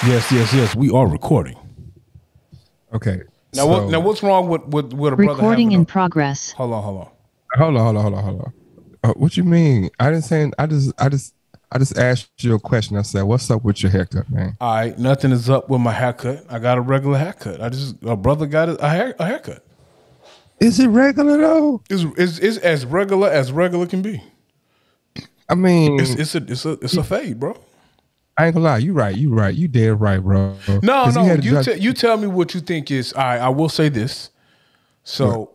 Yes, yes, yes. We are recording. Okay. Now, what's wrong with a brother recording having in progress? Hold on. Hold on. What you mean? I didn't say. I just asked you a question. I said, "What's up with your haircut, man?" All right, nothing is up with my haircut. I got a regular haircut. A brother got a haircut. Is it regular though? It's as regular can be. I mean, it's a fade, bro. I ain't gonna lie. You right. You dead right, bro. No. You tell me what you think is. All right, I will say this. So,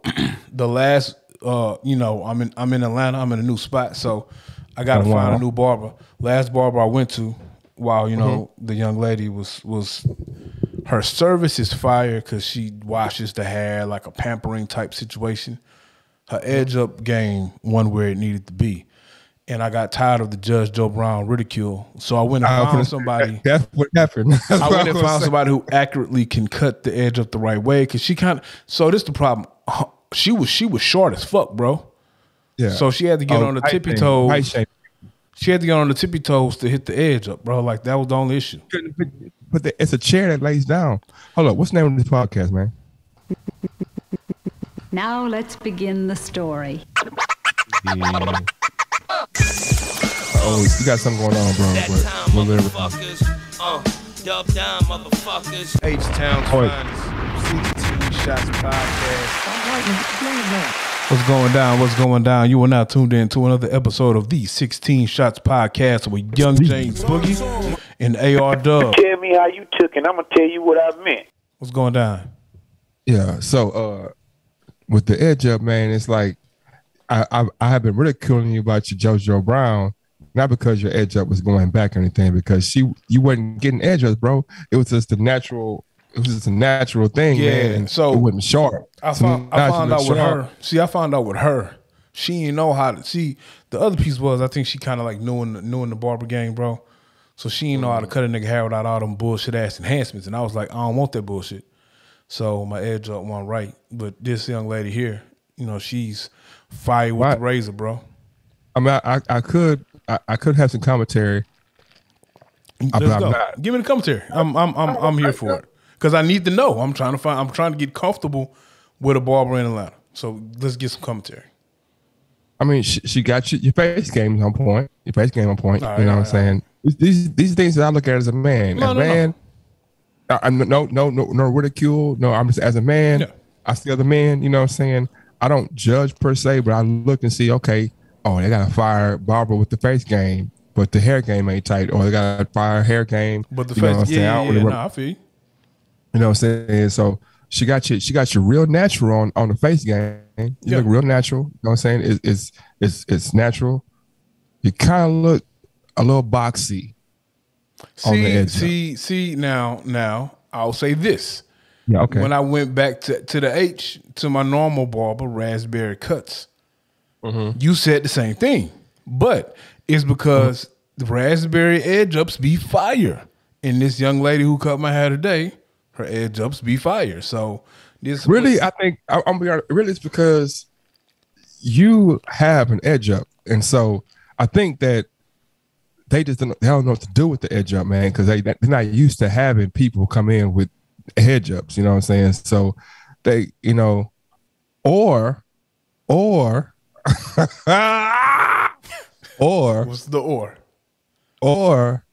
the last, I'm in Atlanta. I'm in a new spot, so I got to find a new barber. Last barber I went to, while the young lady was her service is fire because she washes the hair like a pampering type situation. Her edge up game one where it needed to be. And I got tired of the Judge Joe Brown ridicule. So I went and found somebody. That's what happened. I went and found somebody who accurately can cut the edge up the right way. Cause she so this is the problem. She was short as fuck, bro. Yeah. So she had to get on the tippy toes. She had to get on the tippy toes to hit the edge up, bro. Like that was the only issue. But it's a chair that lays down. Hold up. What's the name of this podcast, man? Now let's begin the story. Yeah. Oh, you got something going on, bro. Dub down, motherfuckers. H-Town's finest 16 Shots Podcast. What's going down? You are now tuned in to another episode of the 16 Shots Podcast with Young James Boogie and AR Dub. Tell me how you took it. I'm going to tell you what I meant. What's going down? Yeah, so with the edge up, man, it's like I have been ridiculing you about your JoJo Brown, not because your edge up was going back or anything, because you wasn't getting edge ups, bro. It was just a natural thing, man. So it wasn't sharp. I found out with her. See, I found out with her. She didn't know how to see. The other piece was I think she kind of like knowing the barber game, bro. So she didn't know how to cut a nigga hair without all them bullshit ass enhancements. And I was like, I don't want that bullshit. So my edge up went right. But this young lady here, she's fire with the razor, bro. I mean, I could have some commentary. Let's go. Give me the commentary. I'm here for it because I need to know. I'm trying to get comfortable with a barber in Atlanta. So let's get some commentary. I mean, she got your face game is on point. Your face game on point. Right, you know what I'm saying? These things that I look at as a man. No. I'm no ridicule. No, I'm just as a man. Yeah. I see other men. You know what I'm saying? I don't judge per se, but I look and see, okay, they got a fire barber with the face game, but the hair game ain't tight. Or they got a fire hair game, but the face, I feel you. You know what I'm saying? So she got you real natural on the face game. You look real natural. You know what I'm saying? It's natural. You kind of look a little boxy on the edge. See now I'll say this. Yeah, okay. When I went back to my normal barber, Raspberry Cuts, you said the same thing. But it's because the Raspberry edge ups be fire. And this young lady who cut my hair today, her edge ups be fire. So this really, I think I'm be honest, really it's because you have an edge up. And so I think that they don't know what to do with the edge up, man, because they're not used to having people come in with edge ups, you know what I'm saying? So they, or what's the or? Or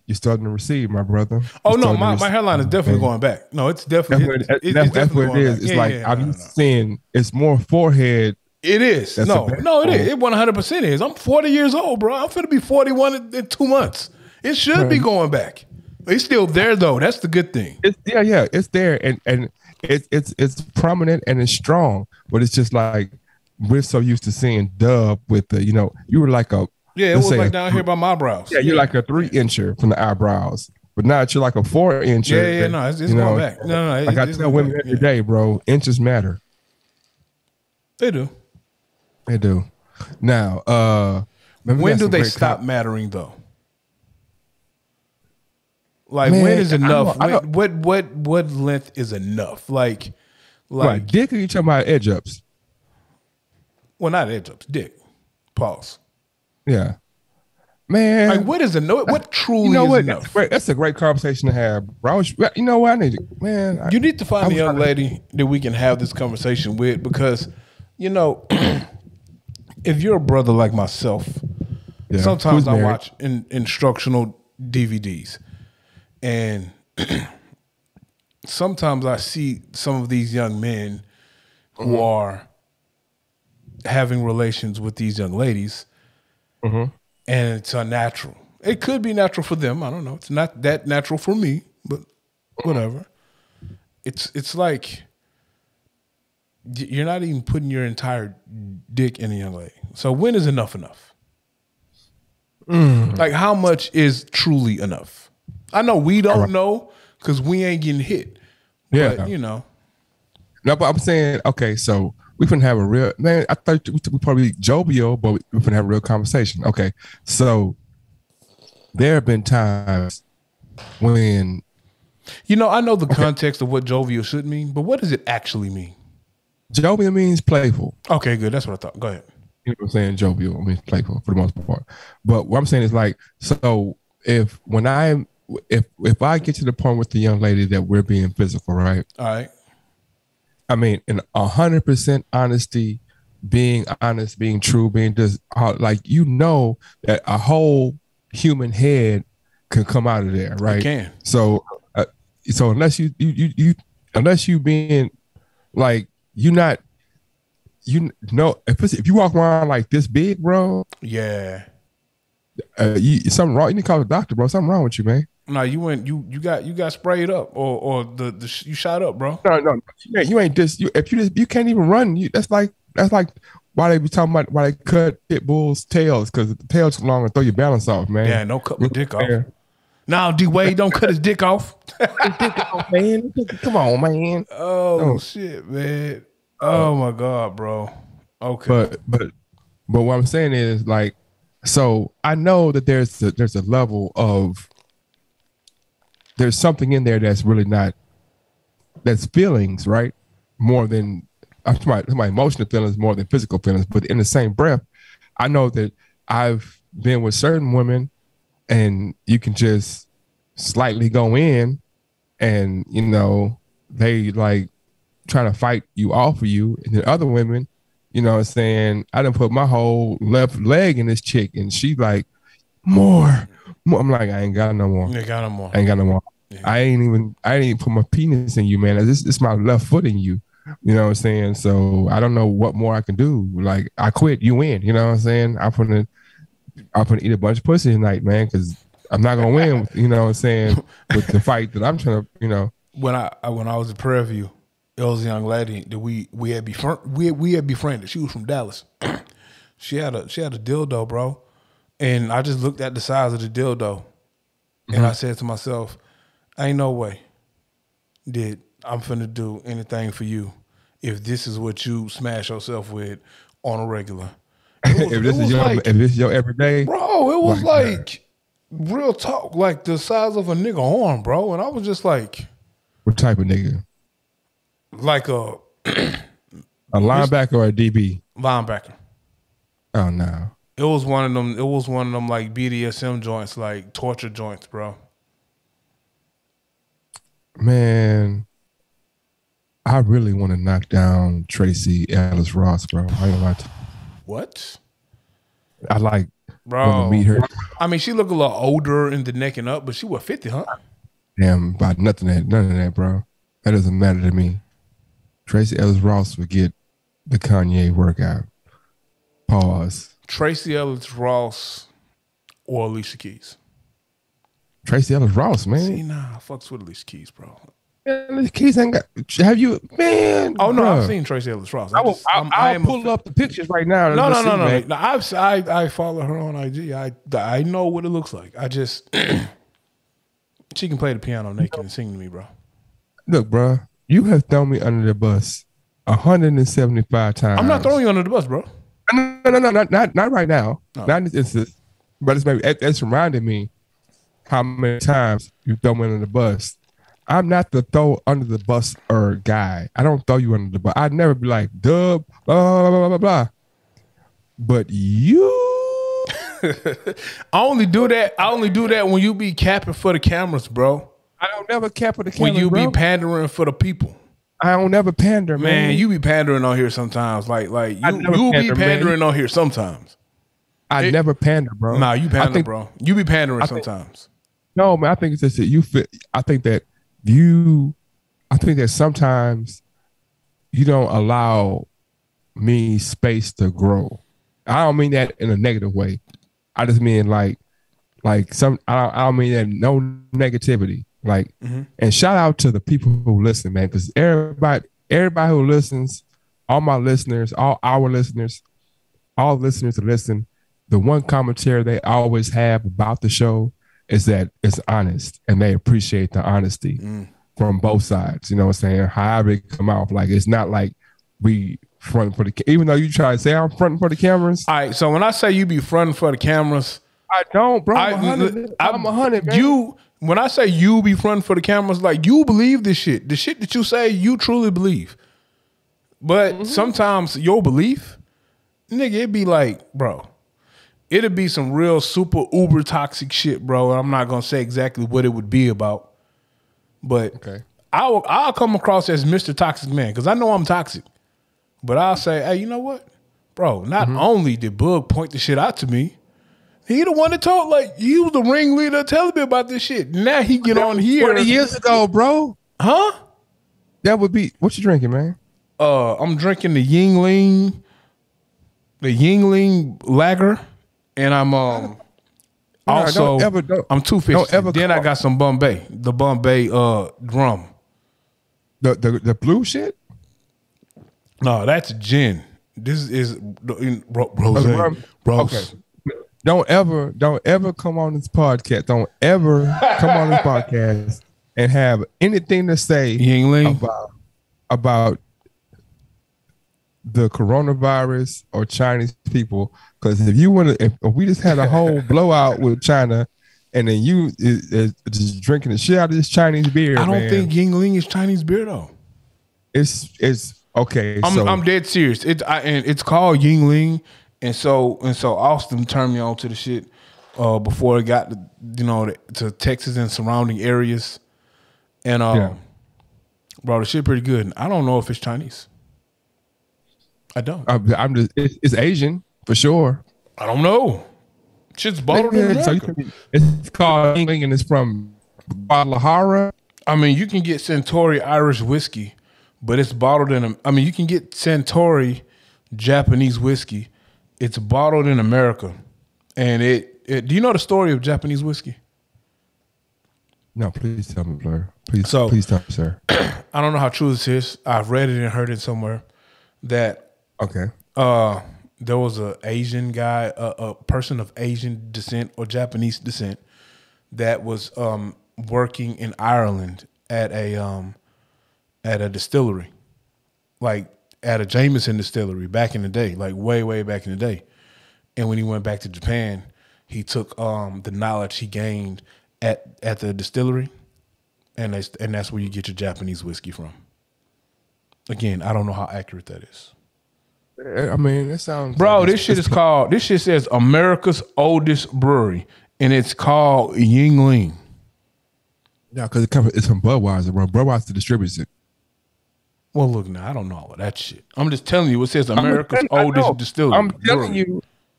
you're starting to receive, my brother. Oh no, my hairline is definitely going back. No, it's definitely that's what it is. It's like I'm seeing it's more forehead. It is. It is. It 100% is. I'm 40 years old, bro. I'm finna be 41 in 2 months. It should be going back. It's still there though. That's the good thing. It's there and it's prominent and it's strong. But it's just like we're so used to seeing Dub with the, you were like a it was like down here by my eyebrows. Yeah, you're like a 3-incher from the eyebrows, but now you're like a 4-incher. Yeah, no, it's going back. No, like I tell women every day, bro, inches matter. They do. Now, when do they stop mattering though? Like, man, when is enough? What length is enough? Like dick, or you talking about edge ups? Well, not edge ups, dick. Pause. Yeah. Man, Like, what is enough? What truly you know is what? enough? That's a great conversation to have, bro. You know what? I need to, man. You need to find a young lady that we can have this conversation with, because, you know, if you're a brother like myself, sometimes I watch instructional DVDs, and sometimes I see some of these young men who are having relations with these young ladies, and it's unnatural. It could be natural for them. I don't know. It's not that natural for me, but whatever. It's like you're not even putting your entire dick in a young lady. So when is enough enough? Like, how much is truly enough? I know we don't know because we ain't getting hit. Yeah, but, you know. No, but I'm saying, okay, so we can have a real, man, I thought we probably jovial, but we can have a real conversation. Okay, so there have been times when, you know, I know the context of what jovial should mean, but what does it actually mean? Jovial means playful. Okay, good. That's what I thought. Go ahead. You know what I'm saying? Jovial means playful for the most part. But what I'm saying is, like, so if I get to the point with the young lady that we're being physical, right? All right. I mean, in 100% honesty, being honest, being true, being just like, you know, that a whole human head can come out of there, right? It can. So, so unless you being like, you're not, you know, if you walk around like this big, bro, yeah, something wrong. You need to call the doctor, bro. Something wrong with you, man. No, you got sprayed up, or you shot up, bro. No, you ain't just you. If you can't even run, that's like why they be talking about why they cut pit bulls' tails, because the tail's too long and throw your balance off, man. Yeah, don't cut my dick off. Now, D Wade, don't cut his dick off. Man, come on, man. Oh shit, man. Oh my God, bro. Okay, but what I'm saying is, like, so I know that there's a level of, there's something in there that's really not, that's feelings, right? More than, my emotional feelings more than physical feelings. But in the same breath, I know that I've been with certain women and you can just slightly go in and, you know, they like trying to fight you off of you. And then other women, you know what I'm saying, I done put my whole left leg in this chick and she like, more. I'm like, I ain't got no more. You ain't got no more. I ain't got no more. Yeah. I ain't even put my penis in you, man. This is my left foot in you. You know what I'm saying? So I don't know what more I can do. Like, I quit, you win. You know what I'm saying? I'm gonna eat a bunch of pussy tonight, man, because I'm not gonna win. You know what I'm saying? With the fight that I'm trying to, you know. When I was at Prairie View, there was a young lady that we had befriended. She was from Dallas. she had a dildo, bro, and I just looked at the size of the dildo, and I said to myself, ain't no way that I'm finna do anything for you if this is what you smash yourself with on a regular. If this is your everyday, bro, it was like real talk, like the size of a nigga arm, bro. And I was just like, what type of nigga? Like a linebacker or a DB? Linebacker. Oh no. It was one of them like BDSM joints, like torture joints, bro. Man, I really want to knock down Tracy Ellis Ross, bro. I ain't gonna lie to you. What? I like, bro, want to meet her. I mean, she look a little older in the neck and up, but she was 50, huh? Damn, about none of that, bro. That doesn't matter to me. Tracy Ellis Ross would get the Kanye workout. Pause. Tracy Ellis Ross or Alicia Keys? Tracy Ellis Ross, man. See, nah, I fucks with Alicia Keys, bro. Alicia Keys ain't got. Have you, man? Oh no, bro. I've seen Tracy Ellis Ross. I'll pull up the pictures right now. No. I follow her on IG. I know what it looks like. I just she can play the piano naked and sing to me, bro. Look, bro, you have thrown me under the bus 175 times. I'm not throwing you under the bus, bro. No, not right now. No. Not in this instance. But it's reminded me how many times you throw me under the bus. I'm not the throw under the bus guy. I don't throw you under the bus. I'd never be like, dub, blah, blah, blah, blah, blah. But you, I only do that when you be capping for the cameras, bro. I don't never cap for the cameras, When you bro. be pandering for the people. I don't never pander, man. Man, you be pandering on here sometimes. Like you be pandering on here sometimes. I never pander, bro. Nah, you pander, bro. You be pandering sometimes. No, man. I think it's just that you fit. I think that sometimes you don't allow me space to grow. I don't mean that in a negative way. I just mean like some. I don't mean that no negativity. Like, and shout out to the people who listen, man, because everybody who listens, all my listeners, all our listeners, all listeners that listen, the one commentary they always have about the show is that it's honest, and they appreciate the honesty from both sides. You know what I'm saying? However it come out, like it's not like we front for the, even though you try to say I'm fronting for the cameras. All right, so when I say you be fronting for the cameras, I don't, bro. I'm 100, man. When I say you be fronting for the cameras, like you believe this shit. The shit that you say, you truly believe. But sometimes your belief, nigga, it be like, bro, it'll be some real super uber toxic shit, bro. And I'm not gonna say exactly what it would be about. But I'll come across as Mr. Toxic Man because I know I'm toxic. But I'll say, hey, you know what? Bro, not only did Bug point the shit out to me, he the one that told, like, he was the ringleader telling me about this shit. Now he get on here. 20 years ago, bro. Huh? That would be, what you drinking, man? I'm drinking the Yingling Lager, and I'm also I'm 250. Then I got some Bombay, the Bombay rum. The blue shit? No, that's gin. This is rosé. Okay. Don't ever come on this podcast. Don't ever come on this podcast and have anything to say about the coronavirus or Chinese people. Because if you want to, if we just had a whole blowout with China, and then you is just drinking the shit out of this Chinese beer, I don't think Yingling is Chinese beer though. It's okay. I'm dead serious. It's called Yingling. And so Austin turned me on to the shit before it got to Texas and surrounding areas. And bro, the shit pretty good. I don't know if it's Chinese. I don't. It's Asian for sure. I don't know. Shit's bottled in America. It's called Yingling and it's from Guadalajara. I mean, you can get Centauri Irish whiskey, but it's bottled in. I mean, you can get Centauri Japanese whiskey. It's bottled in America, and it. Do you know the story of Japanese whiskey? No, please tell me, Blair. Please tell me, sir. I don't know how true this is. I've read it and heard it somewhere that there was an Asian guy, a person of Asian descent or Japanese descent that was working in Ireland at a distillery, like at a Jameson distillery back in the day, like way back in the day. And when he went back to Japan, he took the knowledge he gained at the distillery, and that's where you get your Japanese whiskey from. Again, I don't know how accurate that is. I mean, it sounds. Bro, like this shit says America's oldest brewery, and it's called Yingling. Yeah, because it's from Budweiser, bro. Budweiser distributes it. Well, look now, I don't know all of that shit. I'm just telling you, it says America's oldest distillery.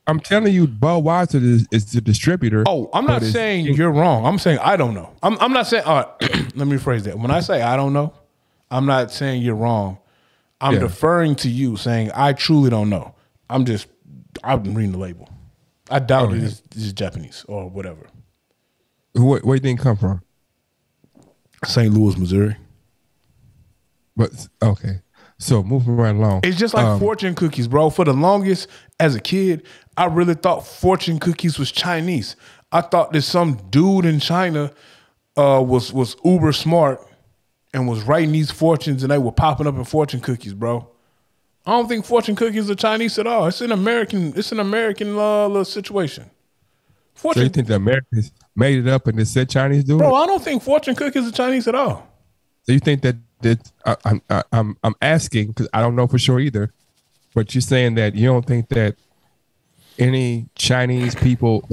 I'm telling you, Budweiser is the distributor. Oh, I'm not saying you're wrong. I'm saying I don't know. I'm not saying. Let me rephrase that. When I say I don't know, I'm not saying you're wrong. I'm deferring to you, saying I truly don't know. I'm reading the label. I doubt it is Japanese or whatever. Where do you think it come from? St. Louis, Missouri. But okay, so moving right along. It's just like fortune cookies, bro. For the longest, as a kid, I really thought fortune cookies was Chinese. I thought that some dude in China was uber smart and was writing these fortunes, and they were popping up in fortune cookies, bro. I don't think fortune cookies are Chinese at all. It's an American little situation. So you think the Americans made it up and they said Chinese do it? Bro, I don't think fortune cookies are Chinese at all. So you think that I'm asking because I don't know for sure either, but you're saying that you don't think that any Chinese people.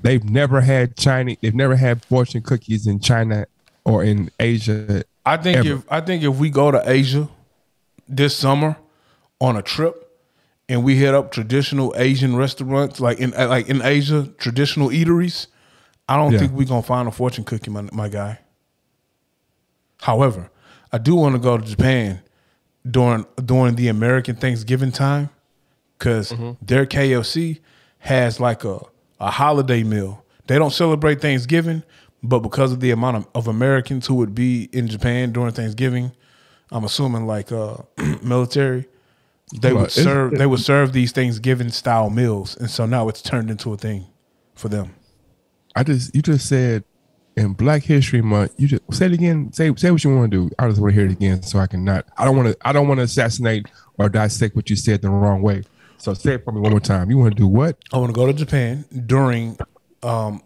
They've never had Chinese. They've never had fortune cookies in China or in Asia. I think if we go to Asia this summer on a trip and we hit up traditional Asian restaurants like in Asia, traditional eateries, I don't think we're gonna find a fortune cookie, my guy. However, I do want to go to Japan during the American Thanksgiving time because their KFC has like a holiday meal. They don't celebrate Thanksgiving, but because of the amount of Americans who would be in Japan during Thanksgiving, I'm assuming like military, they would serve these Thanksgiving style meals, and so now it's turned into a thing for them. You just said in Black History Month. You just say it again. Say what you want to do. I just want to hear it again so I can not. I don't want to assassinate or dissect what you said the wrong way. So say it for me one more time. You want to do what? I want to go to Japan during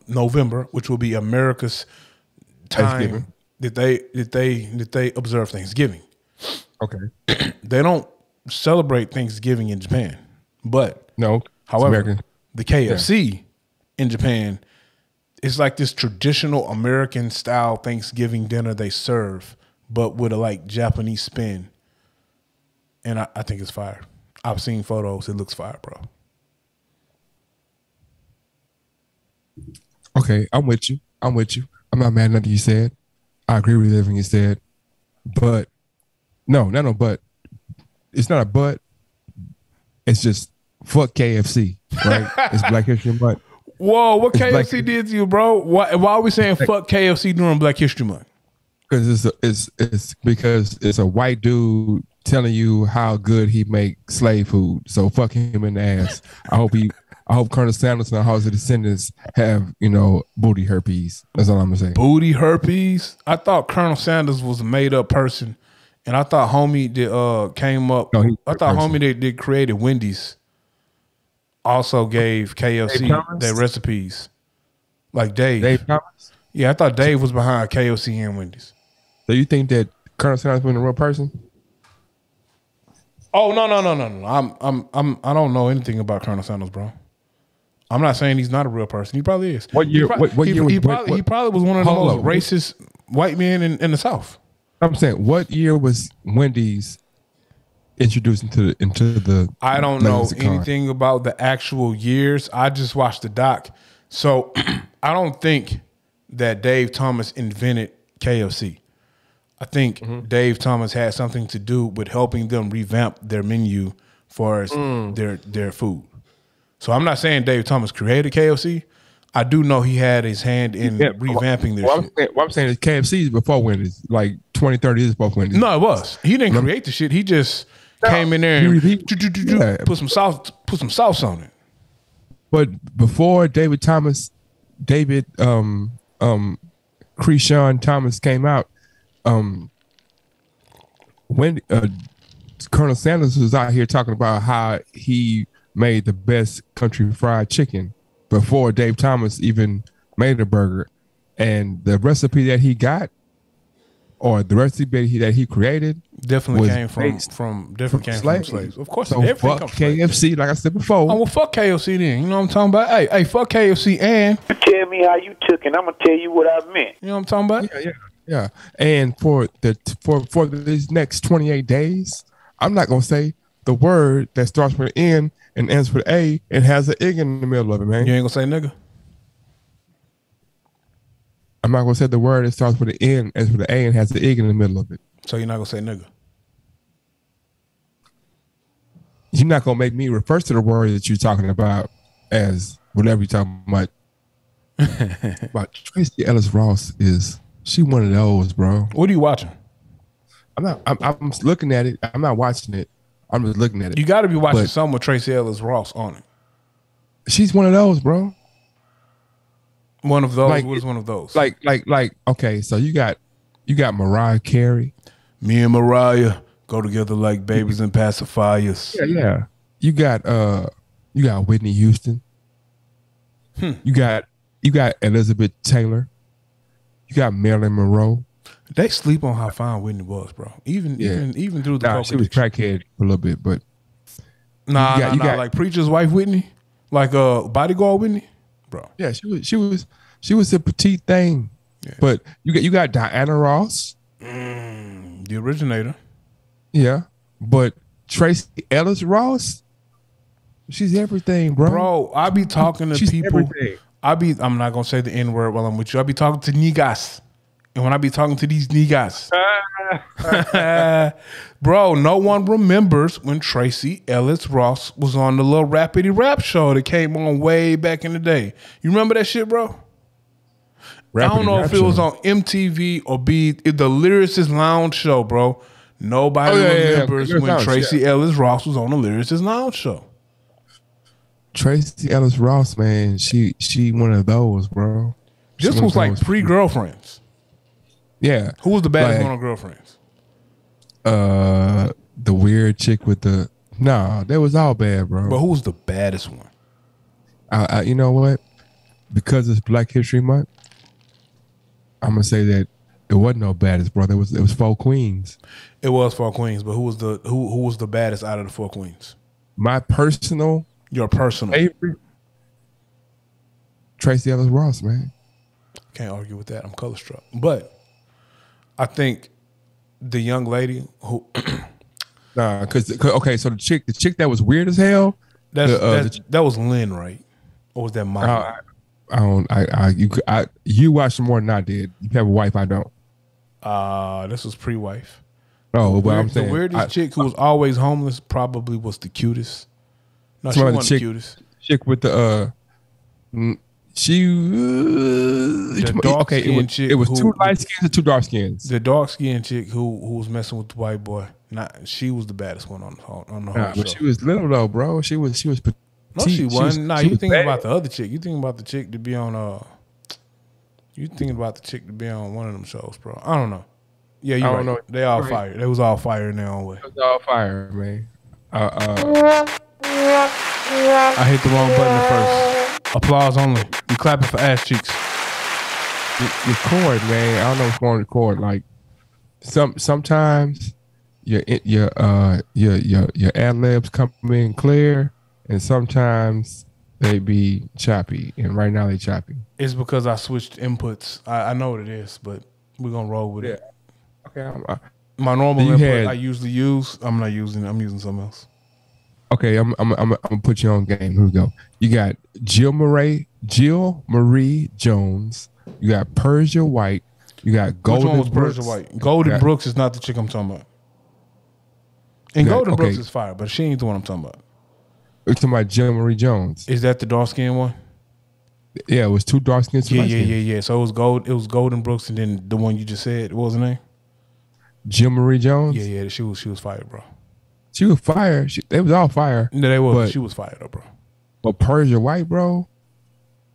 November, which will be America's time that they observe Thanksgiving. Okay. They don't celebrate Thanksgiving in Japan, but no. However, the KFC in Japan, it's like this traditional American style Thanksgiving dinner they serve, but with a like Japanese spin. And I think it's fire. I've seen photos. It looks fire, bro. Okay, I'm with you. I'm not mad at nothing you said. I agree with everything you said. But no, but. It's not a but. It's just fuck KFC, right? It's Black History Month. Whoa, what KFC did to you, bro? Why are we saying fuck KFC during Black History Month? Because it's because it's a white dude telling you how good he makes slave food. So fuck him in the ass. I hope Colonel Sanders and the House of Descendants have, booty herpes. That's all I'm gonna say. Booty herpes? I thought Colonel Sanders was a made up person. And I thought homie that came up. No, I thought homie that created Wendy's also gave KFC their recipes, like Dave. Dave Thomas. Yeah, I thought Dave was behind KFC and Wendy's. So you think that Colonel Sanders was a real person? Oh no! I don't know anything about Colonel Sanders, bro. I'm not saying he's not a real person. He probably is. What year? He probably was one of the most racist white men in the South. I'm saying, what year was Wendy's introduced into the? I don't know anything about the actual years. I just watched the doc, so I don't think that Dave Thomas invented KFC. I think Dave Thomas had something to do with helping them revamp their menu for their food. So I'm not saying Dave Thomas created KFC. I do know he had his hand in revamping their shit. What I'm saying is KFC is before Wendy's, like 20, 30 years before Wendy's. No, it was. He didn't create the shit. He just came in there and put some sauce on it. But before David Krishan Thomas came out, when Colonel Sanders was out here talking about how he made the best country fried chicken before Dave Thomas even made a burger. And the recipe that he got, or the recipe that he created, definitely came from slaves. Of course, so fuck KFC, like I said before. Oh, well, fuck KFC then. You know what I'm talking about? Hey, fuck KFC and tell me how you took it. I'm gonna tell you what I meant. You know what I'm talking about? Yeah. And for these next 28 days, I'm not gonna say the word that starts with an N and ends with A and has an egg in the middle of it, man. You ain't gonna say nigga? I'm not gonna say the word that starts with an N, ends with an A, and has an egg in the middle of it. So you're not gonna say nigga? You're not gonna make me refer to the word that you're talking about as whatever you're talking about. But Tracy Ellis Ross she one of those, bro. What are you watching? I'm looking at it. I'm not watching it. I'm just looking at it. You got to be watching something with Tracy Ellis Ross on it. She's one of those, bro. One of those. What is one of those? Like. Okay, so you got Mariah Carey. Me and Mariah go together like babies and pacifiers. Yeah. You got Whitney Houston. You got Elizabeth Taylor. You got Marilyn Monroe. They sleep on how fine Whitney was, bro. Even through the she was crackhead for a little bit, but like Preacher's wife Whitney. Like Bodyguard Whitney, bro. Yeah, she was a petite thing. Yeah. But you got Diana Ross, the originator. Yeah, but Tracy Ellis Ross, she's everything, bro. Bro, I be talking to people. Everything. I'm not gonna say the N word while I'm with you. I be talking to niggas, and when I be talking to these niggas, bro, no one remembers when Tracy Ellis Ross was on the little Rappity Rap show that came on way back in the day. You remember that shit, bro? Rappity I don't know if it was on MTV or the Lyricist Lounge show, bro. Nobody remembers when Tracy Ellis Ross was on the Lyricist Lounge show. Tracy Ellis Ross, man, she one of those, bro. This was like pre-Girlfriends. Yeah. Who was the baddest one on Girlfriends? The weird chick with the they was all bad, bro. But who was the baddest one? You know what? Because it's Black History Month, I'm gonna say that it wasn't no baddest, bro. It was 4 queens. It was 4 queens, but who was the baddest out of the 4 queens? Your personal favorite, Tracy Ellis Ross, man. Can't argue with that. I'm color struck, but I think the young lady who, because okay, so the chick that was weird as hell. That was Lynn, right? Or was that Molly? You watched more than I did. You have a wife, I don't. This was pre-wife. Oh, but I'm saying the weirdest chick who was always homeless probably was the cutest. No, she wasn't the cutest. Chick with the the dark skin chick. It was 2 light skins and 2 dark skins. The dark skinned chick who was messing with the white boy. She was the baddest one on the whole show. But she was little though, bro. She was. No, she wasn't. Nah, you thinking about the other chick. You thinking about the chick to be on. You thinking about the chick to be on one of them shows, bro. I don't know. Yeah, you right. Know. They all fire. They was all fire in their own way. It was all fire, man. I hit the wrong button at first. Applause only. You clapping for ass cheeks. Your chord, man. I don't know what's going on the chord. Like sometimes your ad libs come in clear, and sometimes they be choppy. And right now they choppy. It's because I switched inputs. I know what it is, but we're gonna roll with it. Okay. My normal input I usually use. I'm not using. I'm using something else. Okay, I'm gonna put you on game. Here we go. You got Jill Marie Jones. You got Persia White. You got Golden. Which one was Brooks. Persia White? Golden Brooks is not the chick I'm talking about. And Golden Brooks is fire, but she ain't the one I'm talking about. You're talking about Jill Marie Jones. Is that the dark skinned one? Yeah, it was 2 dark skins. Yeah. So it was Golden Brooks, and then the one you just said. What was her name? Jill Marie Jones. Yeah. She was fire, bro. She was fire. They was all fire. No, they was. But she was fire though, bro. But Persia White, bro.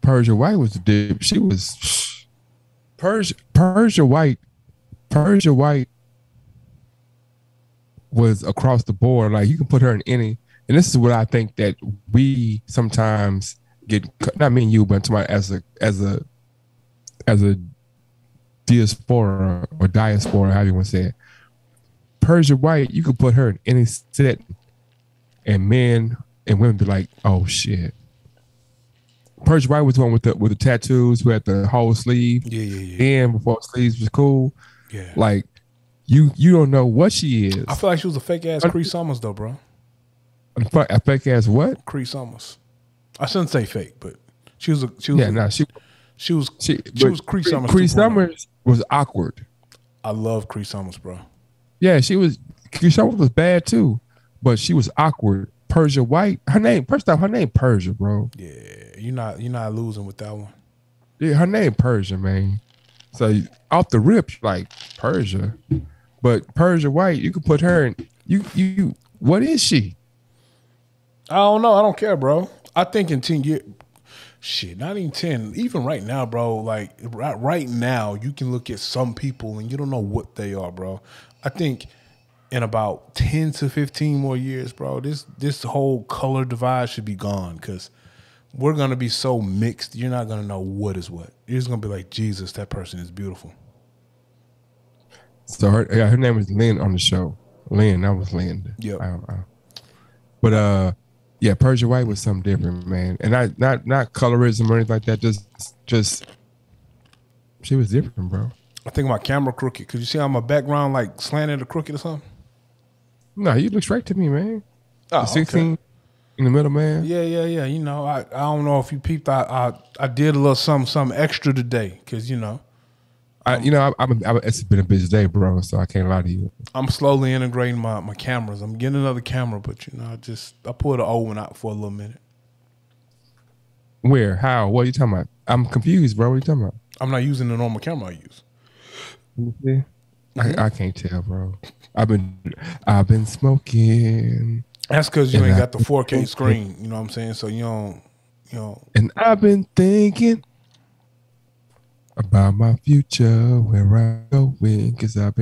Persia White was the dude. She was Persia White. Persia White was across the board. Like you can put her in any. And this is what I think that we sometimes get. Not me and you, but to as a diaspora or however you want to say it. Persia White, you could put her in any set, and men and women be like, "Oh shit." Persia White was the one with the tattoos, who had the whole sleeve. Yeah. And before sleeves was cool. Yeah. Like you don't know what she is. I feel like she was a fake ass Cree Summers though, bro. A fake ass what? Cree Summers. I shouldn't say fake, but she was Cree Summers. Cree Summers was awkward. I love Cree Summers, bro. Yeah, Cree Summers was bad too, but she was awkward. Persia White, her name Persia, bro. Yeah, you're not losing with that one. Yeah, her name Persia, man. So off the rip, like Persia, but Persia White, you could put her in. You, what is she? I don't know. I don't care, bro. I think in 10 years, shit, not even 10. Even right now, bro. Like right now, you can look at some people and you don't know what they are, bro. I think in about 10 to 15 more years, bro, this whole color divide should be gone because we're going to be so mixed, you're not going to know what is what. You're just going to be like, Jesus, that person is beautiful. So her name is Lynn on the show. Lynn, that was Lynn. Yeah. But Yeah, Persia White was something different, man. And not colorism or anything like that. Just she was different, bro. I think my camera crooked. Could you see how my background like slanted or crooked or something? No, you look straight to me, man. Oh, The 16 okay. in the middle, man. Yeah. You know, I don't know if you peeped. I did a little something extra today because you know It's been a busy day, bro. So I can't lie to you. I'm slowly integrating my cameras. I'm getting another camera, but you know, I pulled the old one out for a little minute. Where? How? What are you talking about? I'm confused, bro. What are you talking about? I'm not using the normal camera I use. Yeah. I can't tell, bro. I've been smoking. That's because you ain't got the 4K screen. You know what I'm saying? So you don't. And I've been thinking about my future, where I'm going, because I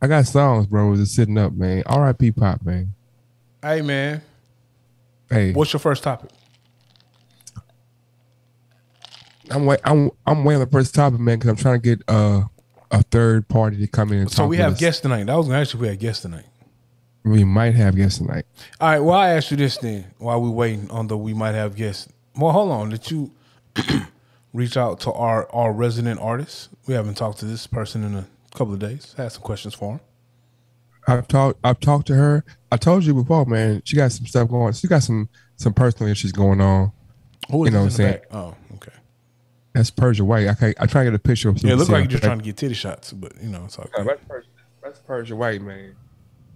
got songs, bro, just sitting up, man. R.I.P. Pop, man. Hey, man. Hey, what's your first topic? I'm waiting on the first topic, man, because I'm trying to get a third party to come in and talk. So we have us. guests tonight. That was gonna actually we had guests tonight. We might have guests tonight. All right. Well, I asked you this then. While we waiting on the we might have guests. Well, hold on. Did you reach out to our resident artist? We haven't talked to this person in a couple of days. Had some questions for him. I've talked to her. I told you before, man. She got some stuff going. She got some personal issues going on. Who is you know this what in I'm the back? Oh, okay. That's Persia White. I try to get a picture of. Yeah, it looked like you're just trying to get titty shots, but you know it's okay. Yeah, that's Persia White, man.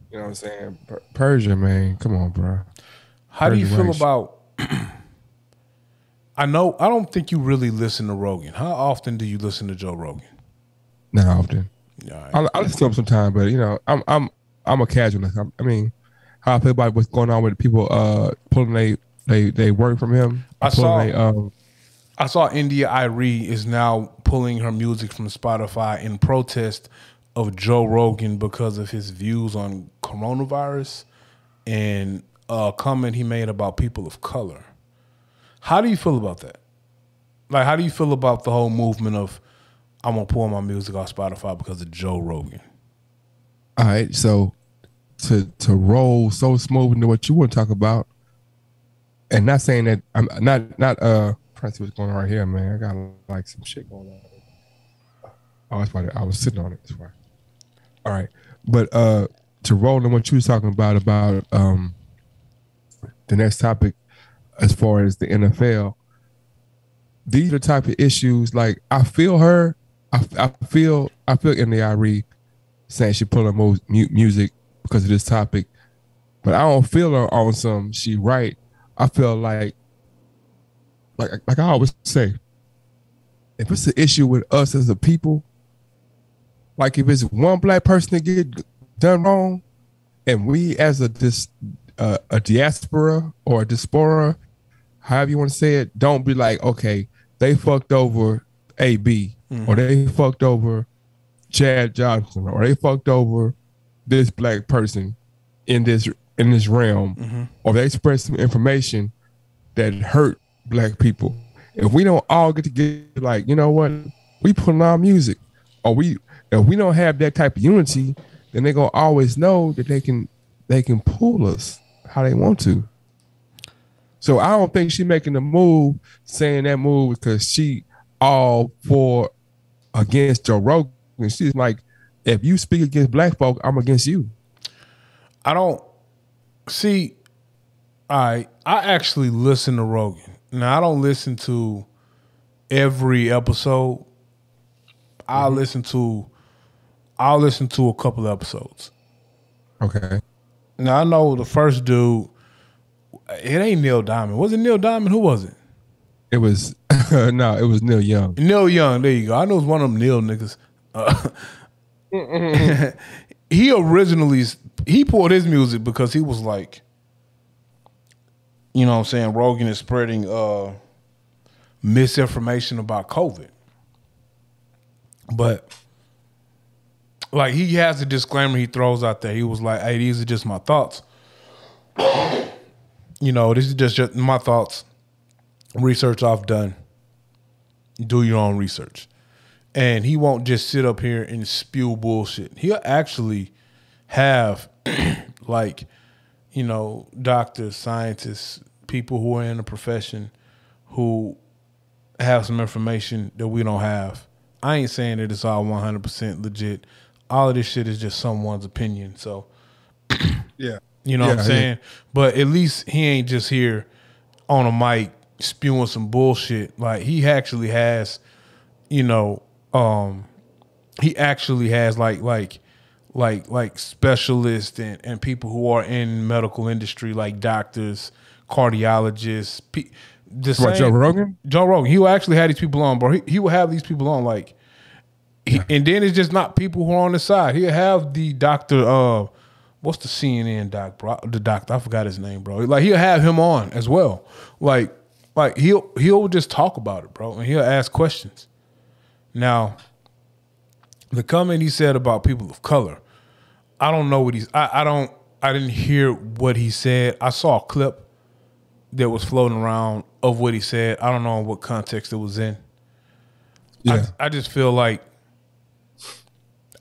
You know what I'm saying? Persia, man. Come on, bro. How do you feel White. about? I don't think you really listen to Rogan. How often do you listen to Joe Rogan? Not often. Yeah, right. I listen to him sometimes, but you know, I'm a casualist. I mean, how I feel about what's going on with people pulling they work from him. I saw India Irie is now pulling her music from Spotify in protest of Joe Rogan because of his views on coronavirus and a comment he made about people of color. How do you feel about that? Like, how do you feel about the whole movement of I'm gonna pull my music off Spotify because of Joe Rogan? All right, so to roll so smooth into what you want to talk about, and not saying that I'm not trying to see what's going on right here, man. I got like some shit going on. Oh, that's why I was sitting on it. That's why. All right, but to roll in what you was talking about the next topic, as far as the NFL, these are the type of issues. Like I feel her, I feel India Irie saying she pulling music because of this topic, but I don't feel her on some. She right. I feel like I always say, if it's an issue with us as a people, like if it's one black person that get done wrong, and we as a diaspora or a diaspora, however you want to say it, don't be like, okay, they fucked over AB, or they fucked over Chad Johnson, or they fucked over this black person in this realm, or they expressed some information that hurt black people. If we don't all get together, like, you know what, we put on our music, or if we don't have that type of unity, then they're gonna always know that they can pull us how they want to. So I don't think she's making the move, saying that move because she all for against Joe Rogan. She's like, if you speak against black folk, I'm against you. I don't see. I actually listen to Rogan. Now I don't listen to every episode. I'll listen to a couple of episodes. Okay. Now I know the first dude. It ain't Neil Diamond. Was it Neil Diamond? Who was it? It was no. It was Neil Young. Neil Young. There you go. I know it's one of them Neil niggas. He pulled his music because he was like, you know what I'm saying, Rogan is spreading misinformation about COVID. But like he has a disclaimer he throws out there. He was like, hey, these are just my thoughts. You know, this is just my thoughts. Research I've done. Do your own research. And he won't just sit up here and spew bullshit. He'll actually have like you know, doctors, scientists, people who are in the profession who have some information that we don't have. I ain't saying that it's all 100% legit. All of this shit is just someone's opinion. So, Yeah. you know what I'm saying? But at least he ain't just here on a mic spewing some bullshit. Like, he actually has, you know, he actually has like specialists and people who are in medical industry, like doctors, cardiologists. Joe Rogan? Joe Rogan. He will actually have these people on, bro. He will have these people on, like, and then it's just not people who are on the side. He'll have the doctor. What's the CNN doc, bro? The doctor, I forgot his name, bro. Like, he'll have him on as well. Like he'll just talk about it, bro, and he'll ask questions. Now, the comment he said about people of color, I don't know what I didn't hear what he said. I saw a clip that was floating around of what he said. I don't know what context it was in. Yeah. I just feel like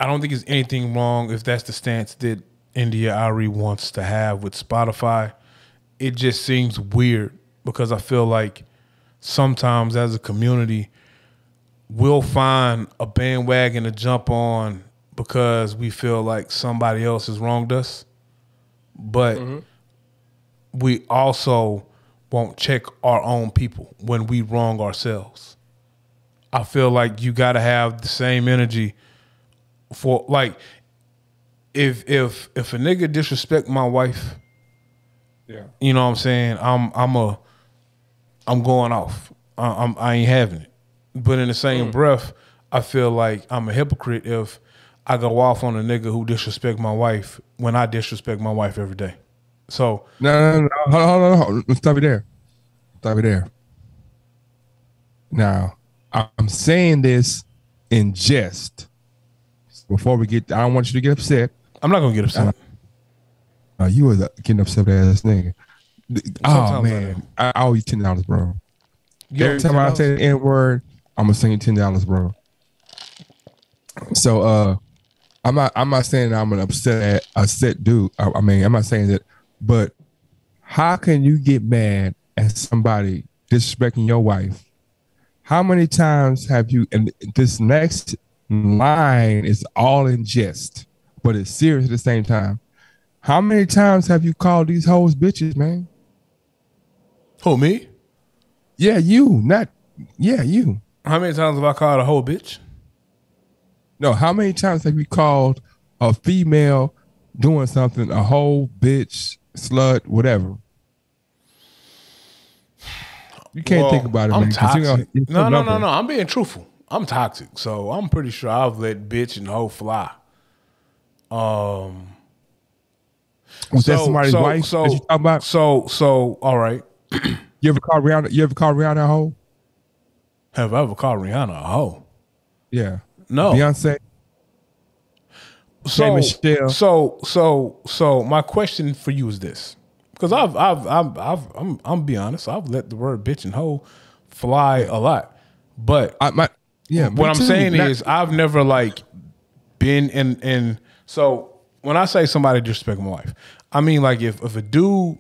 I don't think there's anything wrong if that's the stance that India Ari wants to have with Spotify. It just seems weird because I feel like sometimes as a community, we'll find a bandwagon to jump on because we feel like somebody else has wronged us. But we also won't check our own people when we wrong ourselves. I feel like you got to have the same energy for, like, if a nigga disrespect my wife, Yeah. you know what I'm saying? I'm going off. I ain't having it. But in the same breath, I feel like I'm a hypocrite if I go off on a nigga who disrespect my wife when I disrespect my wife every day. So No. Hold on. Let's stop you there. Now, I'm saying this in jest. Before we get, I don't want you to get upset. I'm not gonna get upset. You was getting upset ass nigga. Sometimes Oh man, I owe you $10, bro. Every time I say the N word, I'm gonna send you $10, bro. So I'm not saying I'm an upset dude. I mean, I'm not saying that, but how can you get mad at somebody disrespecting your wife? How many times have you, and this next line is all in jest, but it's serious at the same time. How many times have you called these hoes bitches, man? Who, me? Yeah, you. You. How many times have I called a whole bitch? No, how many times have you called a female doing something a whole bitch, slut, whatever? You can't think about it, I'm man. toxic. No. I'm being truthful. I'm toxic, so I'm pretty sure I've let bitch and hoe fly. Was that somebody's wife that you talking about? So, all right. You ever called Rihanna a hoe? Have I ever called Rihanna a hoe? Yeah. No. Beyonce. Michelle. So my question for you is this, because I'm be honest, I've let the word bitch and hoe fly a lot, but what I'm saying is I've never like been in. So when I say somebody disrespect my wife, I mean like if a dude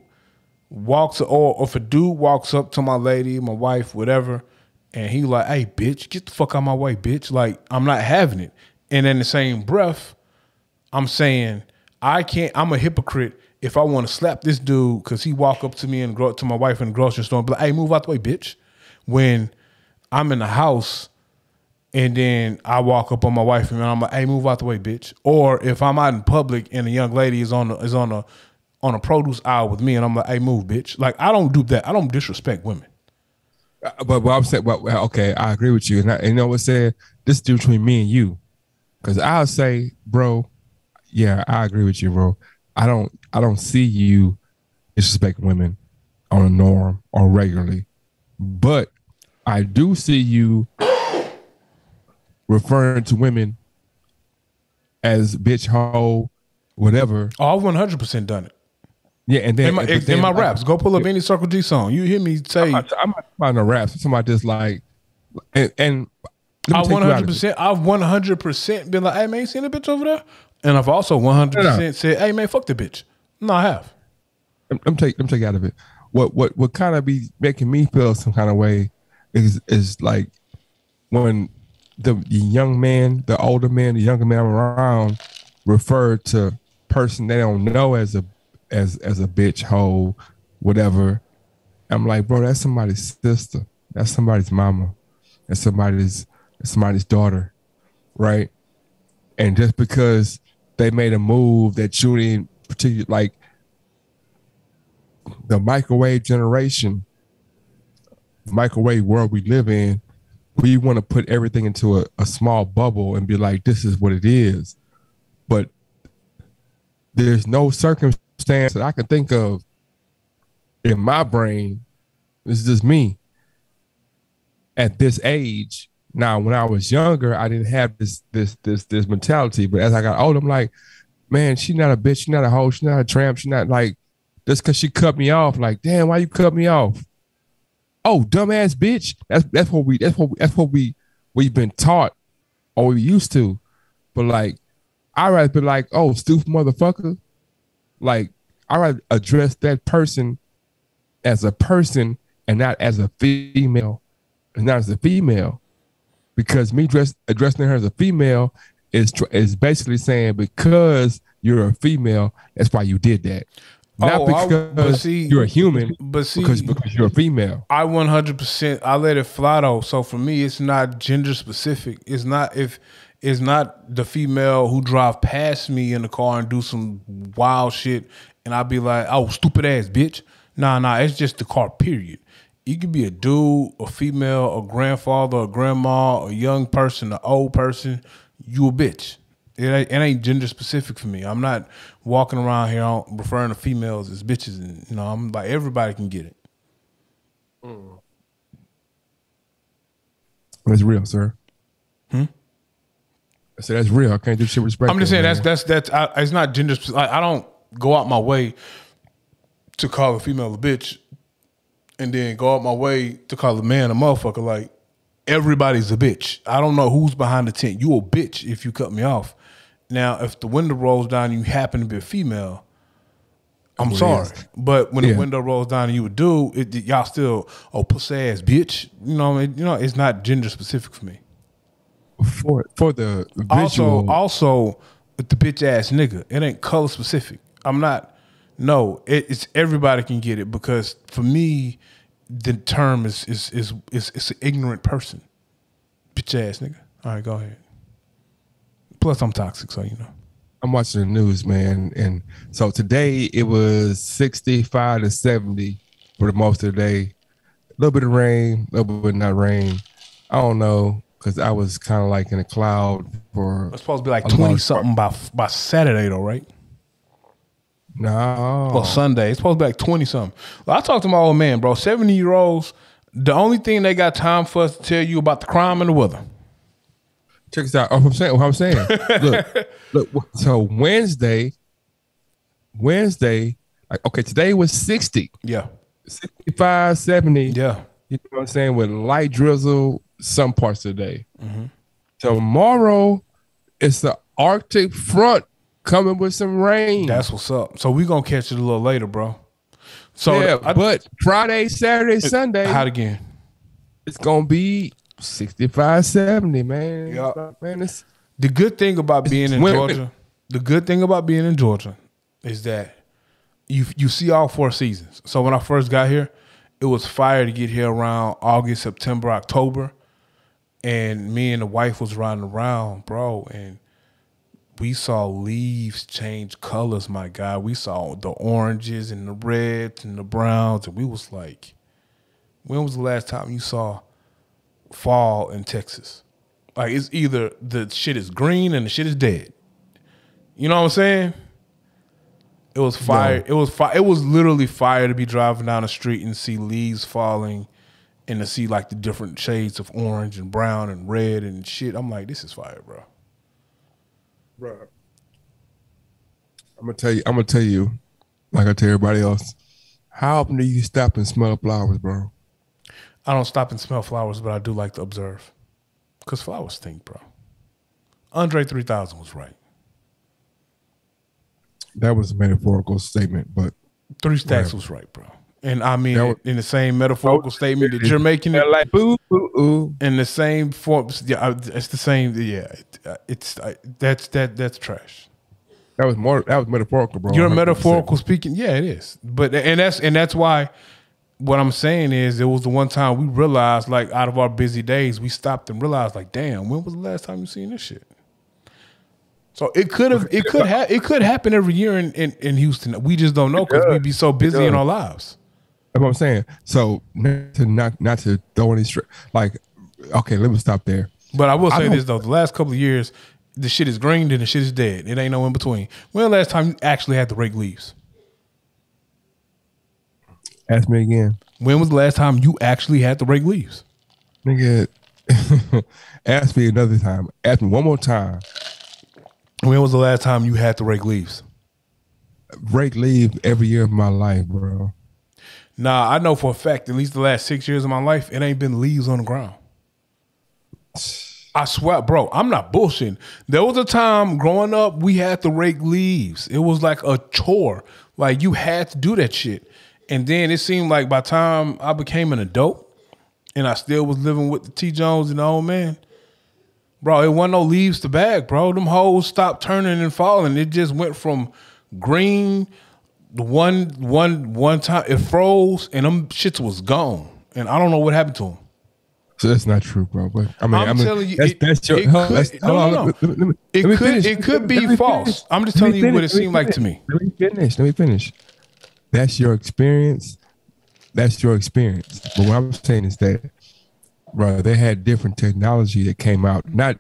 walks or if a dude walks up to my lady, my wife, whatever, and he like, hey bitch, get the fuck out of my way, bitch. Like, I'm not having it. And in the same breath, I'm saying I'm a hypocrite if I want to slap this dude because he walk up to me and to my wife in the grocery store and be like, hey, move out the way, bitch. When I'm in the house and then I walk up on my wife and I'm like, hey, move out the way, bitch. Or if I'm out in public and a young lady is on a produce aisle with me and I'm like, hey, move, bitch. Like, I don't do that. I don't disrespect women. But I'm saying, okay, I agree with you. And you know what said? This is between me and you. Because I'll say, bro, yeah, I agree with you, bro. I don't see you disrespect women on a norm or regularly. But I do see you referring to women as bitch, hoe, whatever. Oh, I've 100% done it. Yeah, and then in my raps, go pull up any Circle G song. You hear me say, I'm not about no raps. I'm talking about just like, and I've 100% been like, hey man, you seen a bitch over there? And I've also 100% said, hey man, fuck the bitch. No, I have. let me take you out of it. What kind of be making me feel some kind of way is like when the young man, the older man, the younger man around refer to person they don't know as a bitch, hoe, whatever. I'm like, bro, that's somebody's sister. That's somebody's mama. That's somebody's daughter, right? And just because they made a move that you didn't particularly like, the microwave generation, microwave world we live in, we want to put everything into a small bubble and be like, this is what it is. But there's no circumstance that I can think of in my brain. This is just me at this age. Now, when I was younger, I didn't have this mentality. But as I got older, I'm like, man, she's not a bitch, she's not a hoe, she's not a tramp, she's not like, just because she cut me off, like, damn, why you cut me off? Oh, dumbass bitch. That's what we've been taught or we used to. But like, I rather be like, oh, stupid motherfucker. Like, I rather address that person as a person and not as a female, and not as a female. Because me addressing her as a female is basically saying because you're a female, that's why you did that. Not because you're a human, because you're a female. I 100%, I let it fly though. So for me, it's not gender specific. It's not the female who drive past me in the car and do some wild shit and I'll be like, oh, stupid ass bitch. Nah, it's just the car, period. You could be a dude, a female, a grandfather, a grandma, a young person, an old person. You a bitch. It ain't gender specific for me. I'm not walking around here referring to females as bitches. And, you know, I'm like, everybody can get it. That's real, sir. I said that's real. I can't do shit respect. I'm just saying that's it's not gender specific. I don't go out my way to call a female a bitch and then go out my way to call a man a motherfucker. Like, everybody's a bitch. I don't know who's behind the tent. You a bitch if you cut me off. Now, if the window rolls down and you happen to be a female, I'm sorry. But when the window rolls down and you a dude, y'all still, oh, pussy ass bitch. You know, it's not gender specific for me. For the visual. Also, the bitch ass nigga. It ain't color specific. I'm not. No, it's everybody can get it because for me, the term is an ignorant person. Bitch ass nigga. All right, go ahead. Plus, I'm toxic, so you know. I'm watching the news, man, and so today it was 65 to 70 for the most of the day. A little bit of rain, a little bit not rain. I don't know because I was kind of like in a cloud for. It's supposed to be like 20 something by Saturday, though, right? No. Well, Sunday. It's supposed to be like 20 something. I talked to my old man, bro. 70-year-olds. The only thing they got time for is to tell you about the crime and the weather. Check this out. What I'm saying. Look. So Wednesday, like, okay, today was 60. Yeah. 65, 70. Yeah. You know what I'm saying? With light drizzle some parts of the day. Mm-hmm. Tomorrow, it's the Arctic front coming with some rain. That's what's up. So we're going to catch it a little later, bro. So yeah, but Friday, Saturday, Sunday. Hot again. It's going to be 65, 70, man. Yeah. Man, the good thing about being in Georgia, is that you see all 4 seasons. So when I first got here, it was fire to get here around August, September, October. And me and the wife was riding around, bro, and we saw leaves change colors, my guy. We saw the oranges and the reds and the browns, and we was like, when was the last time you saw fall in Texas? Like, it's either the shit is green and the shit is dead. You know what I'm saying? It was fire. No. It was literally fire to be driving down the street and see leaves falling and to see like the different shades of orange and brown and red and shit. I'm like, this is fire, bro. Bro, I'm gonna tell you, like I tell everybody else, how often do you stop and smell flowers, bro? I don't stop and smell flowers, but I do like to observe. Because flowers stink, bro. Andre 3000 was right. That was a metaphorical statement, but 3 Stacks was right, bro. And I mean, in the same metaphorical statement that you're making it, like boo boo ooh. In the same form, yeah, it's the same. Yeah, that's trash. That was metaphorical, bro. You're metaphorical speaking. Yeah, it is. But that's why what I'm saying is it was the one time we realized, like, out of our busy days, we stopped and realized, like, damn, when was the last time you seen this shit? So it could happen every year in Houston. We just don't know because we be so busy in our lives. That's what I'm saying. So not to throw any like, okay, let me stop there. But I will say this though: the last couple of years, the shit is green and the shit is dead. It ain't no in between. When the last time you actually had to rake leaves? Ask me again. When was the last time you actually had to rake leaves? Nigga, ask me another time. Ask me one more time. When was the last time you had to rake leaves? Rake leaves every year of my life, bro. Nah, I know for a fact, at least the last 6 years of my life, it ain't been leaves on the ground. I swear, bro, I'm not bullshitting. There was a time growing up, we had to rake leaves. It was like a chore. Like, you had to do that shit. And then it seemed like by the time I became an adult and I still was living with the T. Jones and the old man, bro, it wasn't no leaves to bag, bro. Them hoes stopped turning and falling. It just went from green, the one time it froze and them shits was gone. And I don't know what happened to them. So that's not true, bro. But I'm telling you, that's your. It could be false. I'm just telling you what it seemed like to me. Let me finish. That's your experience. That's your experience. But what I'm saying is that, bro, they had different technology that came out. Not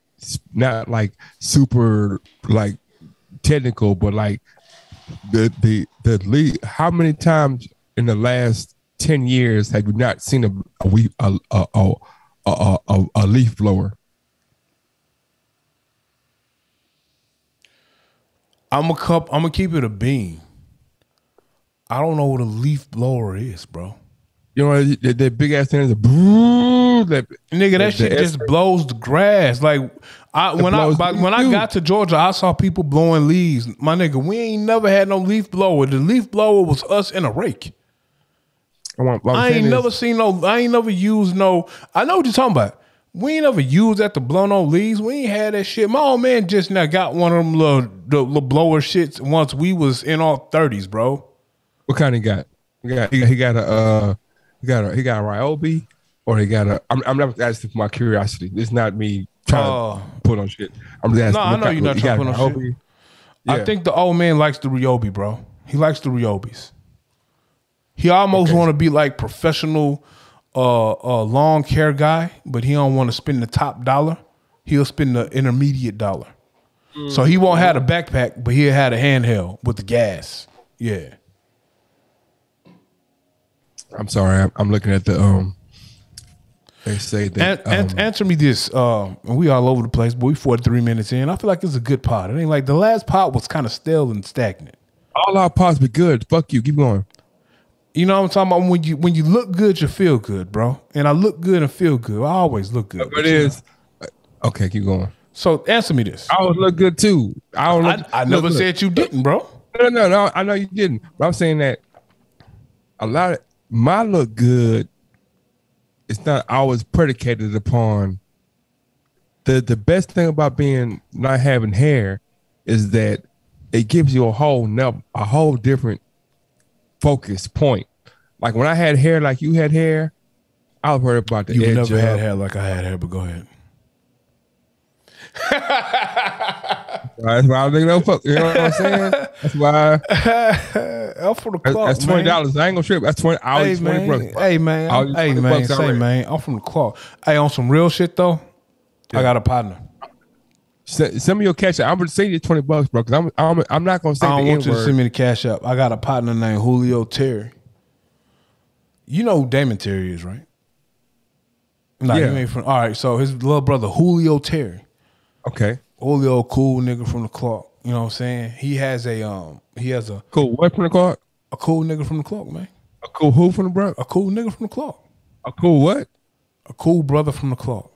like super like technical, but like the lead. How many times in the last 10 years have you not seen a leaf blower? I'm gonna keep it a bean. I don't know what a leaf blower is, bro. You know that big ass thing is that shit just blows the grass. Like when I got to Georgia, I saw people blowing leaves. My nigga, we ain't never had no leaf blower. The leaf blower was us in a rake. I ain't never used no. I know what you're talking about. We ain't never used that to blow no leaves. We ain't had that shit. My old man just now got one of them little blower shits once we was in our 30s, bro. What kind he got? He got a Ryobi, or he got a. I'm not asking for my curiosity. It's not me trying to put on shit. I'm just asking. No, I know you're not trying to put on shit. Yeah. I think the old man likes the Ryobi, bro. He likes the Ryobis. He almost want to be like professional lawn care guy, but he don't want to spend the top dollar. He'll spend the intermediate dollar. So he won't have a backpack, but he'll have a handheld with the gas. Yeah. I'm sorry. I'm looking at the they say that answer me this. And we all over the place, but we 43 minutes in. I feel like it's a good pod. It ain't like the last pod was kind of stale and stagnant. All our pods be good. Fuck you. Keep going. You know what I'm talking about? When you look good, you feel good, bro. And I look good and feel good. I always look good. It is. Okay, keep going. So answer me this. I always look good too. I never said you didn't, bro. No. I know you didn't. But I'm saying that a lot of my look good, it's not always predicated upon the best thing about being not having hair is that it gives you a whole different focus point. Like when I had hair like you had hair, I was worried about the edge. You never had hair like I had hair, but go ahead. That's why I think no fuck. You know what I'm saying? That's why. I'm from the clock. That's $20. I ain't gonna trip. That's 20. Hey man. Hey man. Say man. I'm from the clock. Hey, on some real shit though. Yeah. I got a partner. Send me your cash app. I'm gonna send you $20, bro. Because I'm not gonna say. I don't want you to send me the cash app. I got a partner named Julio Terry. You know who Damon Terry is, right? Nah, yeah. You ain't from. All right, so his little brother Julio Terry. Okay. Julio, cool nigga from the clock. You know what I'm saying? He has a cool what from the clock? A cool nigga from the clock, man. A cool who from the brother? A cool nigga from the clock. A cool what? A cool brother from the clock.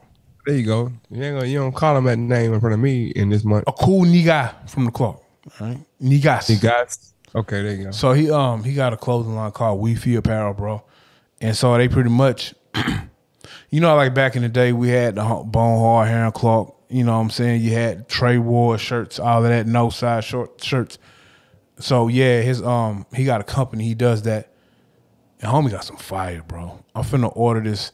There you go. You don't call him that name in front of me in this month. A cool nigga from the clock. All right? Niggas. Okay, there you go. So he got a clothing line called Weefy Apparel, bro. And so they pretty much, you know, like back in the day, we had the Bone Hard, Heron Clark. You know what I'm saying? You had Trey Ward shirts, all of that, no size short shirts. So yeah, he got a company. He does that. And homie got some fire, bro. I'm finna order this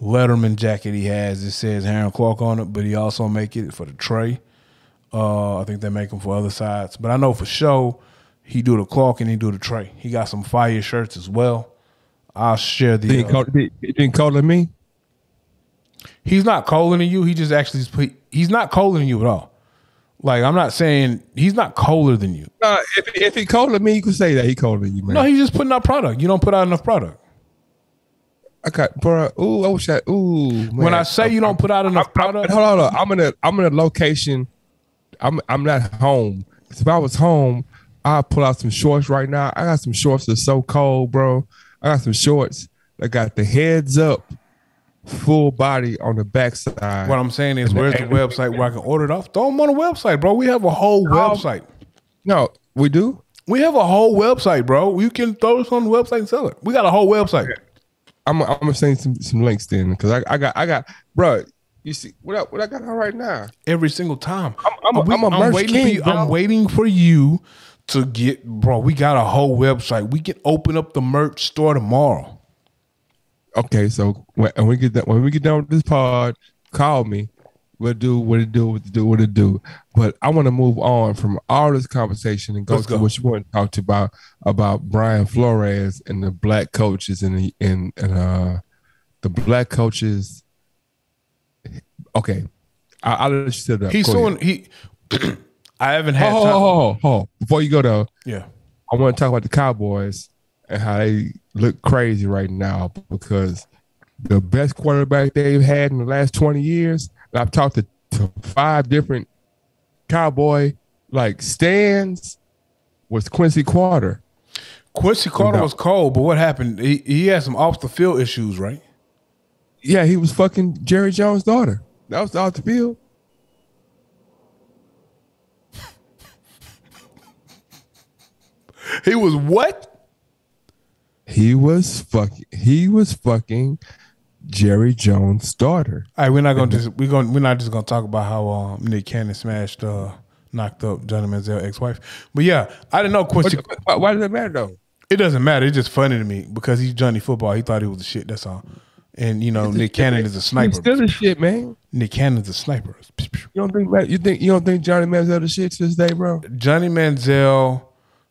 Letterman jacket he has. It says Heron Clark on it, but he also make it for the Trey. I think they make them for other sides. But I know for sure he do the Clark and he do the Trey. He got some fire shirts as well. I'll share the. He didn't call me? He's not colder than you. He just actually he's not colder than you at all. Like, I'm not saying he's not colder than you. If he colder than me, you could say that he colder than you, man. No, he's just putting out product. You don't put out enough product. Okay, bro. Ooh, I wish man. When I say you don't put out enough product, hold on. I'm in a location. I'm not home. If I was home, I'd pull out some shorts right now. I got some shorts that's so cold, bro. I got some shorts that got the heads up, full body on the backside. What I'm saying is, where's the website where I can order it off? Throw them on the website, bro. We have a whole website. No, we do? We have a whole website, bro. You can throw this on the website and sell it. We got a whole website. I'm gonna send some links then, because I got, bro. You see what I got on right now? Every single time. I'm waiting for you to get, bro. We got a whole website. We can open up the merch store tomorrow. Okay, so when we get done with this pod, call me. We'll do what it do. But I want to move on from all this conversation and go to what you want to talk about Brian Flores and the black coaches and the black coaches. Okay, I'll let you sit up. He's suing. I haven't had time. Before you go though, yeah, I want to talk about the Cowboys and how they look crazy right now because the best quarterback they've had in the last 20 years. I've talked to 5 different Cowboy stands. Was Quincy Carter. Quincy Carter was cold, but what happened? He had some off the field issues, right? Yeah, he was fucking Jerry Jones' daughter. That was off the field. He was what? He was fucking Jerry Jones' daughter. All right, we're not just gonna talk about how Nick Cannon knocked up Johnny Manziel's ex-wife. But yeah, I didn't know Quincy. Why does it matter though? It doesn't matter. It's just funny to me because he's Johnny Football. He thought he was the shit. That's all. And Nick Cannon is a sniper. He's still the shit, man. Nick Cannon's a sniper. You don't think Johnny Manziel the shit to this day, bro? Johnny Manziel.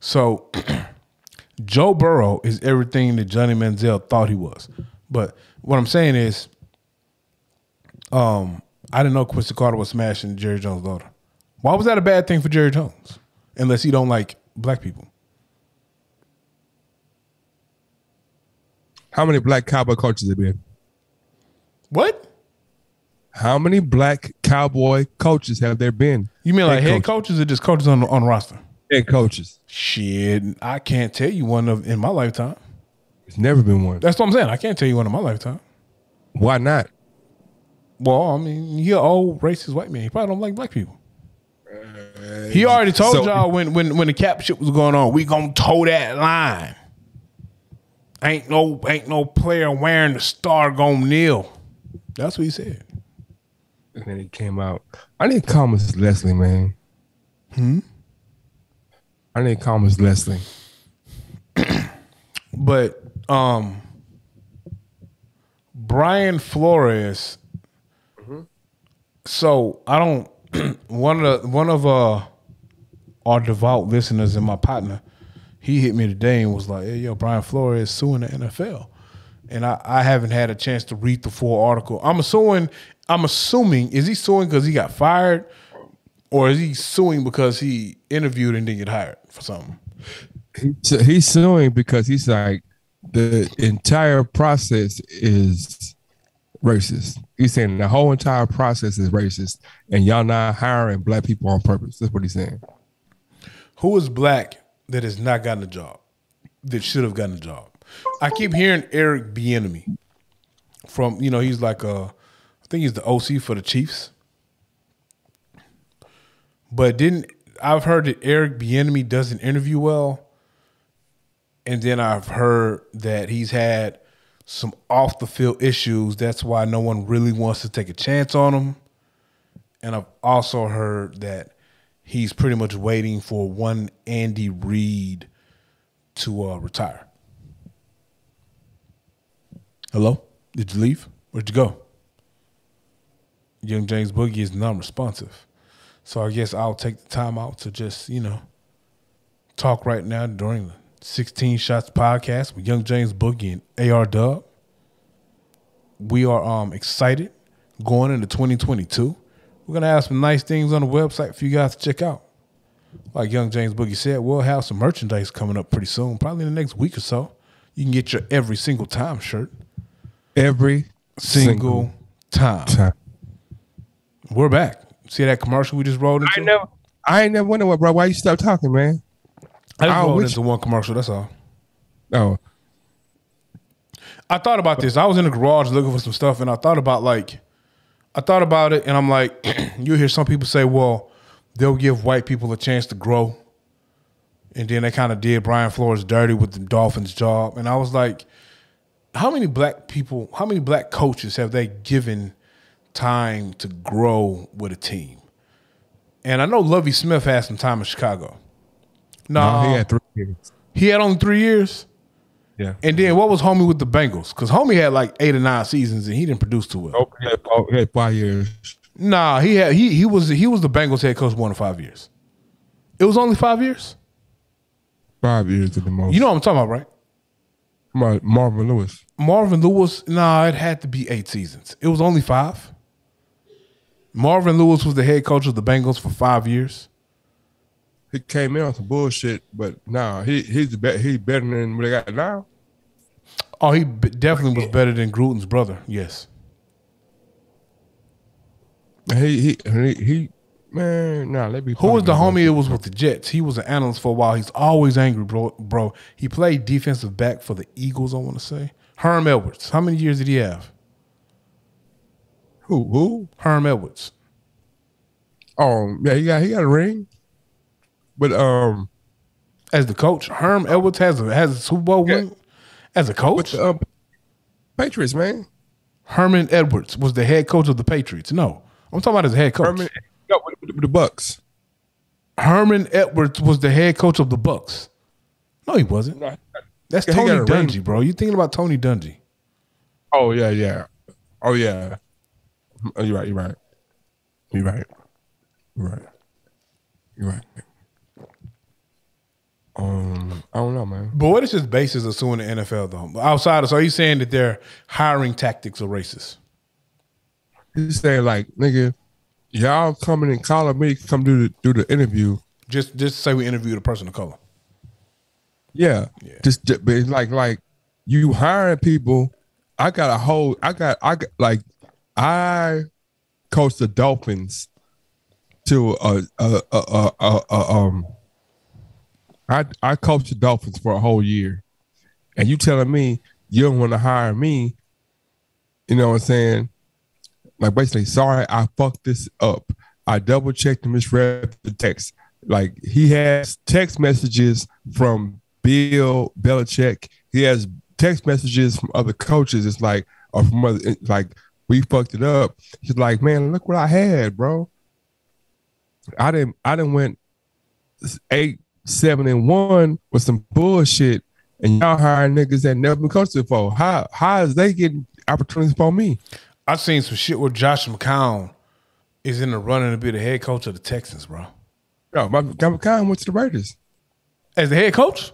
So Joe Burrow is everything that Johnny Manziel thought he was. But what I'm saying is, I didn't know Quincy Carter was smashing Jerry Jones' daughter. Why was that a bad thing for Jerry Jones? Unless he don't like black people. How many black Cowboy coaches have been? What? How many black Cowboy coaches have there been? You mean like head coaches or just coaches on the roster? Head coaches. Shit, I can't tell you one in my lifetime. It's never been one. That's what I'm saying. I can't tell you one in my lifetime. Why not? Well, I mean, you're an old racist white man. He probably don't like black people. He already told y'all when the cap shit was going on, we gonna toe that line. Ain't no player wearing the star gonna kneel. That's what he said. And then he came out. I need to call Miss Leslie, man. I need to call Miss Leslie. But Brian Flores. So I don't. One of our devout listeners and my partner, he hit me today and was like, "Hey, yo, Brian Flores suing the NFL," and I haven't had a chance to read the full article. I'm assuming is he suing because he got fired, or is he suing because he interviewed and didn't get hired for something? He's suing because he's like the entire process is racist. He's saying the whole entire process is racist, and y'all not hiring black people on purpose. That's what he's saying. Who is black that has not gotten a job, that should have gotten a job? I keep hearing Eric Bieniemy from, he's like I think he's the OC for the Chiefs. But I've heard that Eric Bieniemy doesn't interview well, And then I've heard that he's had some off the field issues. That's why no one really wants to take a chance on him. And I've also heard that he's pretty much waiting for one Andy Reid to retire. Hello? Did you leave? Where'd you go? Young James Boogie is non-responsive. So I guess I'll take the time out to just, talk right now during the 16 Shots podcast with Young James Boogie and AR Dub. We are excited going into 2022. We're going to have some nice things on the website for you guys to check out. Like Young James Boogie said, we'll have some merchandise coming up pretty soon, probably in the next week or so. You can get your Every Single Time shirt. Every single time. We're back. See that commercial we just rolled into? I ain't never wondered, bro. Why you stop talking, man? I just rolled into one commercial, that's all. Oh. I thought about this. I was in the garage looking for some stuff, and I thought about it, and I'm like, you hear some people say, well, they'll give white people a chance to grow. And then they kind of did Brian Flores dirty with the Dolphins job. And I was like, how many black coaches have they given time to grow with a team? And I know Lovie Smith had some time in Chicago. No, he had 3 years. He had only 3 years? Yeah. And then what was Homie with the Bengals? Because Homie had like 8 or 9 seasons and he didn't produce too well. He had 5 years. Nah, he was the Bengals head coach 1 to 5 years. It was only 5 years? 5 years at the most. You know what I'm talking about, right? Marvin Lewis. Marvin Lewis, nah, it had to be 8 seasons. It was only 5. Marvin Lewis was the head coach of the Bengals for 5 years. He came in on some bullshit, but nah, he's better than what they got now. Oh, he definitely was better than Gruden's brother. Yes. He man, nah, let me. Who was the homie? It was with the Jets. He was an analyst for a while. He's always angry, bro. He played defensive back for the Eagles, I want to say. Herm Edwards. How many years did he have? Who? Herm Edwards. Oh, yeah, he got a ring. But as the coach, Herm Edwards has a Super Bowl win as a coach. With the Patriots, man. Herman Edwards was the head coach of the Patriots. No, I'm talking about his head coach. With the Bucks. Herman Edwards was the head coach of the Bucks. No, he wasn't. No, that's Tony Dungy, bro. You thinking about Tony Dungy? Oh yeah. Oh yeah. Oh, you're right. I don't know, man. But what is his basis of suing the NFL though? Outside of, so are you saying that their hiring tactics are racist? He's saying like, nigga, y'all coming and calling me, come do the interview. Just say we interviewed a person of color. Yeah. Just like you hiring people. I coached the Dolphins to I coached the Dolphins for a whole year, and you telling me you don't want to hire me? You know what I'm saying? Like basically, sorry, I fucked this up. I double checked and misread the text. Like he has text messages from Bill Belichick. He has text messages from other coaches. It's like, or from other, like, we fucked it up. He's like, man, look what I had, bro. I didn't went 8-7-1 with some bullshit, and y'all hiring niggas that never been coached before. How is they getting opportunities for me? I've seen some shit where Josh McCown is in the running to be the head coach of the Texans, bro. No, McCown went to the Raiders as the head coach.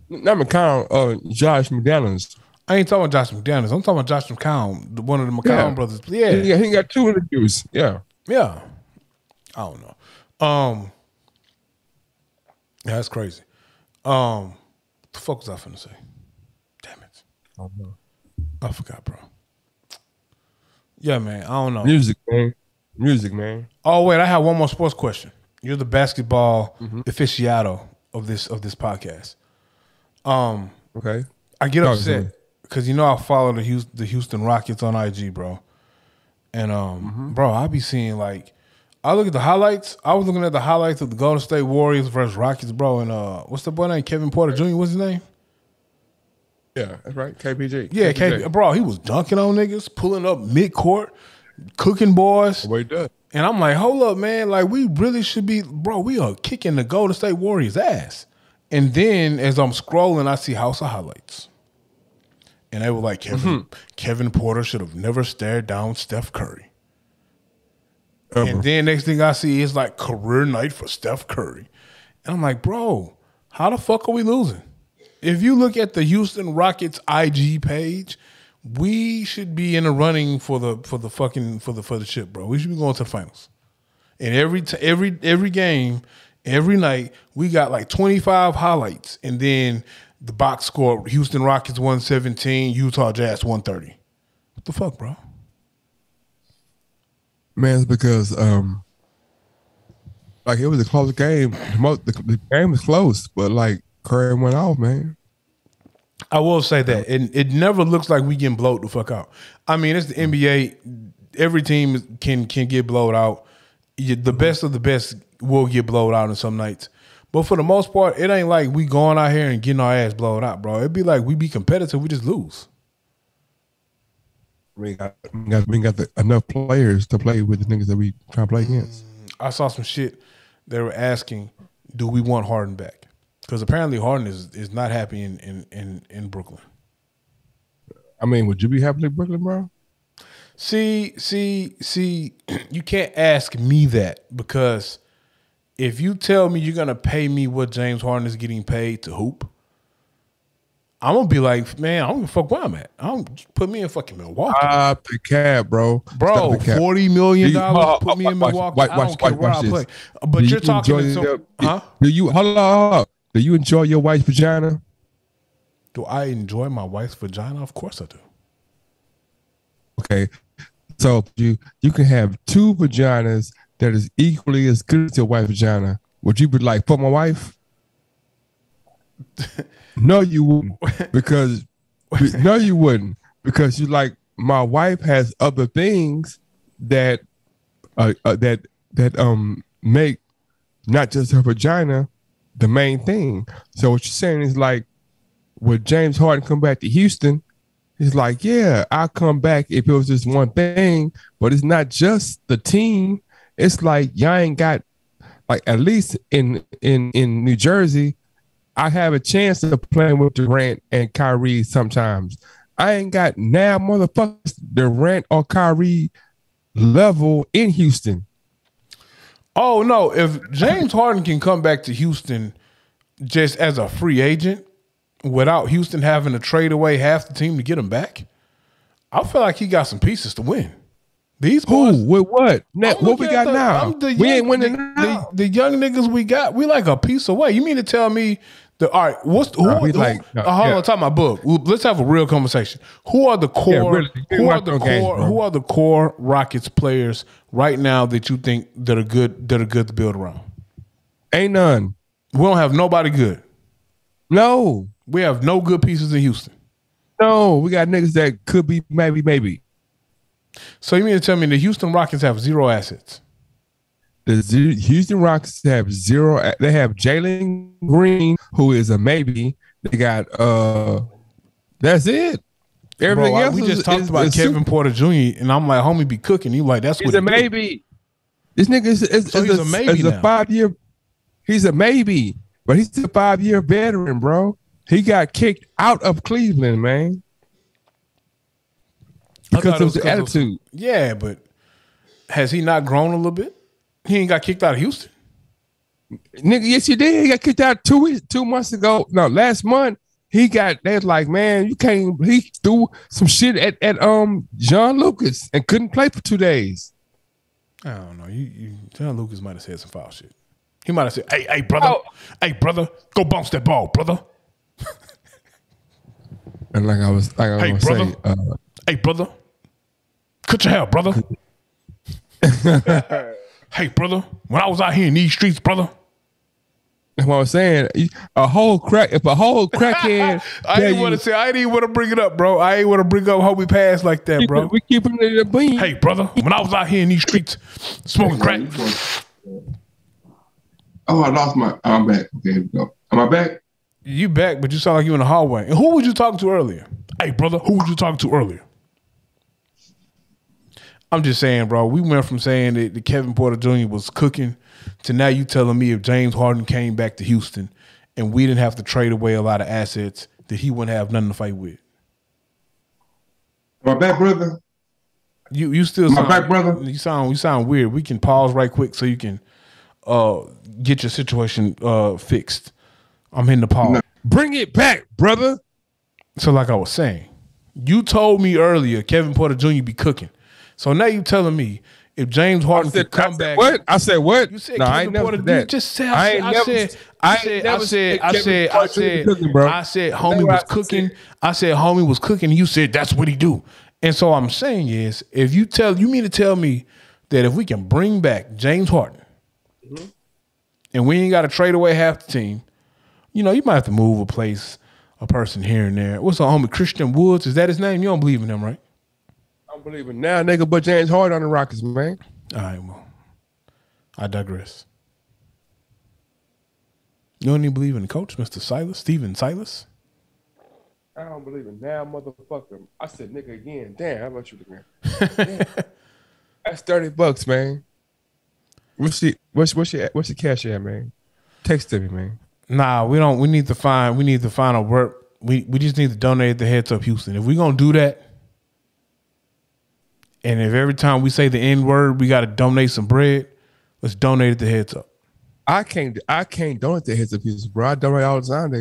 Not McCown, Josh McDaniels. I ain't talking about Josh McDaniels. I'm talking about Josh McCown, one of the McCown brothers. Yeah, he got 2 interviews. Yeah. I don't know. Yeah, that's crazy. The fuck was I finna say? Damn it. I don't know. I forgot, bro. Yeah, man. I don't know. Music, man. Oh wait, I have one more sports question. You're the basketball aficionado of this podcast. Okay. I get upset because I follow the Houston Rockets on IG, bro. And bro, I be seeing like I look at the highlights. I was looking at the highlights of the Golden State Warriors versus Rockets, bro. And what's the boy name? Kevin Porter Jr. What's his name? Yeah, that's right. KPJ. Yeah, KPJ. Bro, he was dunking on niggas, pulling up mid-court, cooking boys. The way he does. And I'm like, hold up, man. Like, we really should be, bro, we are kicking the Golden State Warriors' ass. And then as I'm scrolling, I see House of Highlights. And they were like, Kevin Porter should have never stared down Steph Curry. Ever. And then next thing I see is like career night for Steph Curry. And I'm like, bro, how the fuck are we losing? If you look at the Houston Rockets IG page, we should be in the running for the ship, bro. We should be going to the finals. And every game, every night, we got like 25 highlights. And then the box score, Houston Rockets 117, Utah Jazz 130. What the fuck, bro? Man, it's because like it was a close game. The game was close, but like Curry went off, man. I will say that it never looks like we getting blowed the fuck out. I mean, it's the NBA. Every team can get blowed out. The best of the best will get blowed out in some nights. But for the most part, it ain't like we going out here and getting our ass blowed out, bro. It'd be like we be competitive, we just lose. We got enough players to play with the niggas that we try to play against. I saw some shit. They were asking, do we want Harden back? Because apparently Harden is not happy in Brooklyn. I mean, would you be happy in Brooklyn, bro? See, you can't ask me that, because if you tell me you're going to pay me what James Harden is getting paid to hoop, I'm going to be like, man, I don't give a fuck where I'm at. Just put me in fucking Milwaukee. Stop the cap, bro. Bro, $40 million put me in Milwaukee. I don't care where I play. But you're talking to huh? Hold on. Do you enjoy your wife's vagina? Do I enjoy my wife's vagina? Of course I do. Okay. So you can have two vaginas that is equally as good as your wife's vagina. Would you be like, fuck my wife? No, you wouldn't. Because no, you wouldn't. Because you like, my wife has other things that make not just her vagina the main thing. So what you're saying is like, would James Harden come back to Houston? He's like, yeah, I'll come back if it was just one thing, but it's not just the team. It's like y'all ain't got, like, at least in New Jersey, I have a chance of playing with Durant and Kyrie sometimes. I ain't got now motherfuckers Durant or Kyrie level in Houston. Oh, no. If James Harden can come back to Houston just as a free agent without Houston having to trade away half the team to get him back, I feel like he got some pieces to win. These boys, who? With what? What we got now? We ain't winning now. The young niggas we got, we like a piece away. You mean to tell me all right, hold on, talk my book. Let's have a real conversation. Who are the core? Who are the core Rockets players right now that you think that are good to build around? Ain't none. We don't have nobody good. No, we have no good pieces in Houston. No, we got niggas that could be maybe. So you mean to tell me the Houston Rockets have zero assets? The Houston Rockets have zero. They have Jalen Green, who is a maybe. They got that's it. Everything else. We just talked about Kevin Porter Jr. and I'm like, homie, be cooking. You like that's he's what a maybe. This nigga is a maybe. Is a 5-year. He's a maybe, but he's a 5-year veteran, bro. He got kicked out of Cleveland, man, because of the attitude. Yeah, but has he not grown a little bit? He ain't got kicked out of Houston. Nigga, yes, he did. He got kicked out 2 months ago. No, last month he got. They're like, man, you can't. He threw some shit at John Lucas and couldn't play for 2 days. I don't know. John Lucas might have said some foul shit. He might have said, "Hey, brother, go bounce that ball, brother." And like I was hey, brother, hey, brother, cut your hair, brother. Hey, brother, when I was out here in these streets, brother, That's what I'm saying. If a whole crackhead. I didn't want to bring it up, bro. I ain't want to bring up homie pass like that, bro. We keep it in the bean. Hey, brother, when I was out here in these streets smoking crack. Oh, I lost my. I'm back. Okay, here we go. Am I back? You back, but you sound like you in the hallway. And who was you talking to earlier? Hey, brother, who was you talking to earlier? I'm just saying, bro, we went from saying that Kevin Porter Jr. was cooking to now you telling me if James Harden came back to Houston and we didn't have to trade away a lot of assets, that he wouldn't have nothing to fight with. Am I back, brother? You still sound, back, brother? You sound weird. We can pause right quick so you can get your situation fixed. I'm hitting the pause. No. Bring it back, brother. So like I was saying, you told me earlier Kevin Porter Jr. be cooking. So now you telling me if James Harden could come back. What? I said what? You said no, Kevin I ain't never Porter. said that. You just said I said homie was cooking. I said homie was cooking. You said that's what he do. And so I'm saying is, if you mean to tell me that if we can bring back James Harden, and we ain't got to trade away half the team, you know, you might have to move a person here and there. What's the homie Christian Woods? Is that his name? You don't believe in him, right? I don't believe it now, nigga. But James Harden on the Rockets, man. All right, well, I digress. You don't even believe in the coach, Mr. Silas, Steven Silas? I don't believe it now, motherfucker. I said nigga again. Damn, how about you again? That's $30, man. What's the cash at, man? Text to me, man. Nah, we don't. We need to find a work. We just need to donate the Heads Up Houston. If we're gonna do that, and if every time we say the N word, we got to donate some bread, let's donate it to Heads Up. I can't donate the Heads Up Houston, bro. I donate all the time.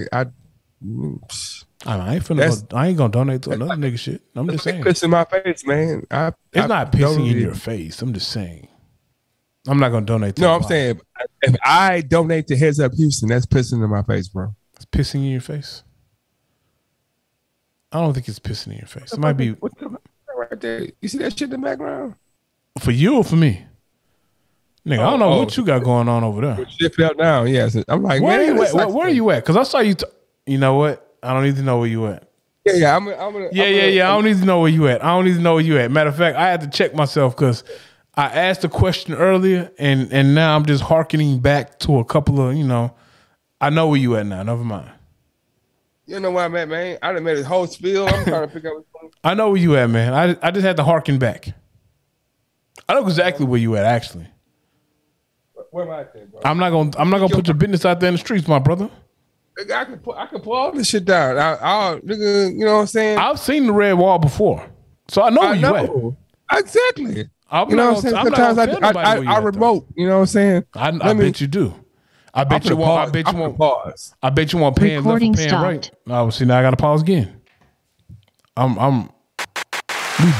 I ain't gonna donate to another nigga shit. I'm just saying. Piss in my face, man. It's not pissing in your face. I'm just saying. I'm not gonna donate to No, I'm saying if I donate to Heads Up Houston, that's pissing in my face, bro. It's pissing in your face. I don't think it's pissing in your face. It might be right there. You see that shit in the background? For you or for me? Nigga, I don't know what you got going on over there. Shit fell down. Yes, I'm like, where man, are you at? Because I saw you. You know what? I don't need to know where you at. Yeah. I don't need to know where you at. Matter of fact, I had to check myself because I asked a question earlier, and now I'm just hearkening back to a couple of, I know where you at now. Never mind. You know where I'm at, man. I done made a whole spiel. I'm trying to pick up. I know where you at, man. I just had to harken back. I know exactly where you at, actually. Where am I at, bro? I'm not gonna put your business out there in the streets, my brother. I can pull all this shit down. Nigga, you know what I'm saying? I've seen the red wall before, so I know where you at. Exactly. You know what I'm saying? Sometimes I remote. You know what I'm saying? I bet you do. I bet you won't pause. I bet you won't pay enough for paying right. Oh, see, now I gotta pause again. We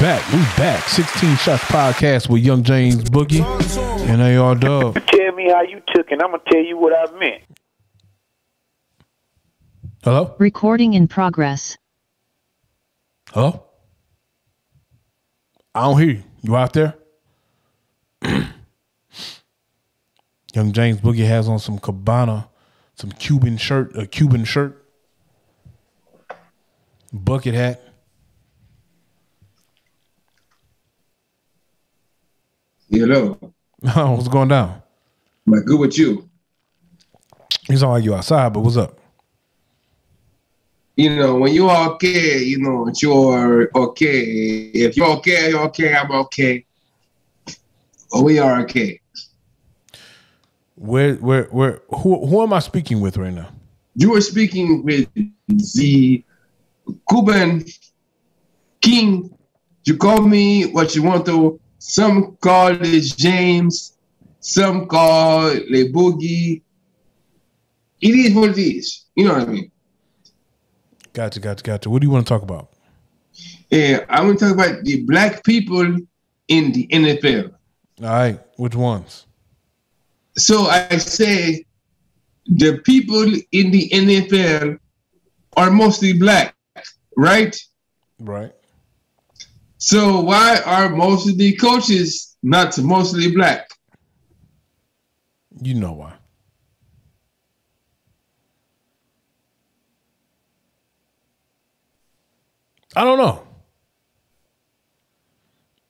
back. 16 Shots Podcast with Young James Boogie and AR Dub. Tell me how you took it. I'm gonna tell you what I meant. Hello? Recording in progress. Hello? I don't hear you. You out there? Young James Boogie has on some Cabana, some Cuban shirt, bucket hat. Hello. What's going down? Am I good with you? You sound like you outside, but what's up? You know, when you're okay, you know, you're okay. If you're okay, you're okay, I'm okay. We are okay. Who am I speaking with right now? You are speaking with the Cuban king. You call me what you want to. Some call it James. Some call it Boogie. It is what it is. You know what I mean? Gotcha. What do you want to talk about? Yeah, I want to talk about the black people in the NFL. All right, which ones? So I say the people in the NFL are mostly black, right? Right. So why are most of the coaches not mostly black? You know why. I don't know.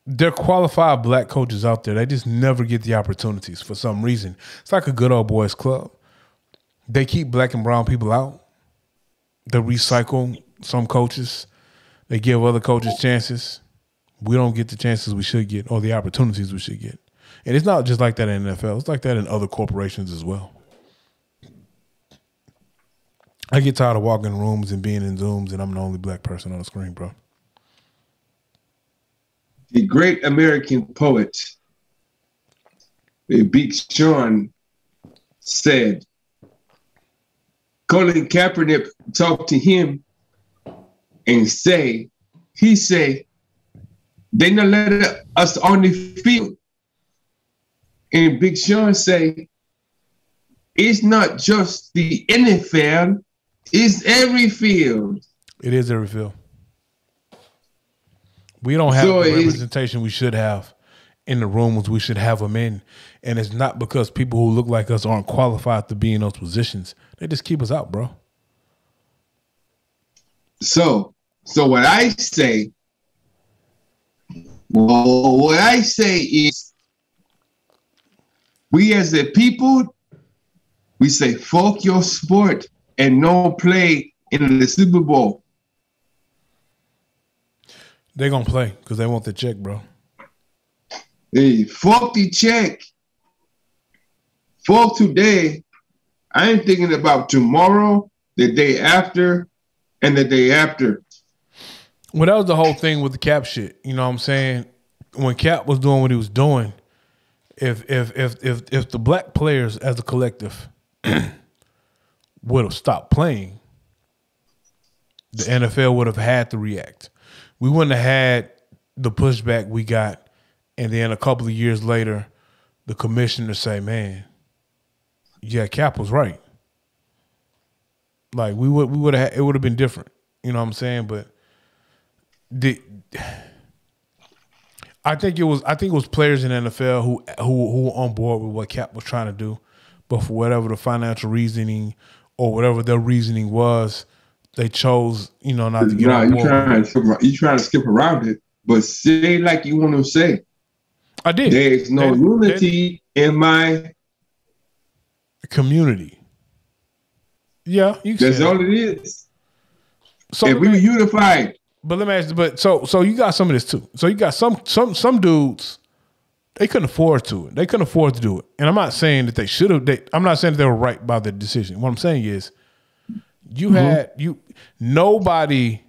There are qualified black coaches out there. They just never get the opportunities for some reason. It's like a good old boys club. They keep black and brown people out. They recycle some coaches. They give other coaches chances. We don't get the chances we should get or the opportunities we should get. And it's not just like that in the NFL. It's like that in other corporations as well. I get tired of walking in rooms and being in Zooms and I'm the only black person on the screen, bro. The great American poet, Big Sean, said, Colin Kaepernick talked to him and he say, they not let us on the field. And Big Sean say, it's not just the NFL, it's every field. It is every field. We don't have the representation we should have in the rooms we should have them in. And it's not because people who look like us aren't qualified to be in those positions. They just keep us out, bro. So what I say is we as a people, we say, fuck your sport and no play in the Super Bowl. They're going to play because they want the check, bro. Hey, fuck the check. Fuck today. I ain't thinking about tomorrow, the day after, and the day after. Well, that was the whole thing with the Cap shit. You know what I'm saying? When Cap was doing what he was doing, if the black players as a collective would have stopped playing, the NFL would have had to react. We wouldn't have had the pushback we got, and then a couple of years later, the commissioner say, man, yeah, Cap was right. Like we would have, it would have been different. You know what I'm saying? But I think it was players in the NFL who were on board with what Cap was trying to do, but for whatever the financial reasoning or whatever their reasoning was, they chose, not to get on board. You trying to skip around it, but say like you want to say. I did. There's no unity in my community. Yeah, you can. That's all it is. So if we were unified. But let me ask you, but so you got some of this too. So you got some dudes, they couldn't afford to it. They couldn't afford to do it. And I'm not saying that they should have. I'm not saying that they were right by the decision. What I'm saying is nobody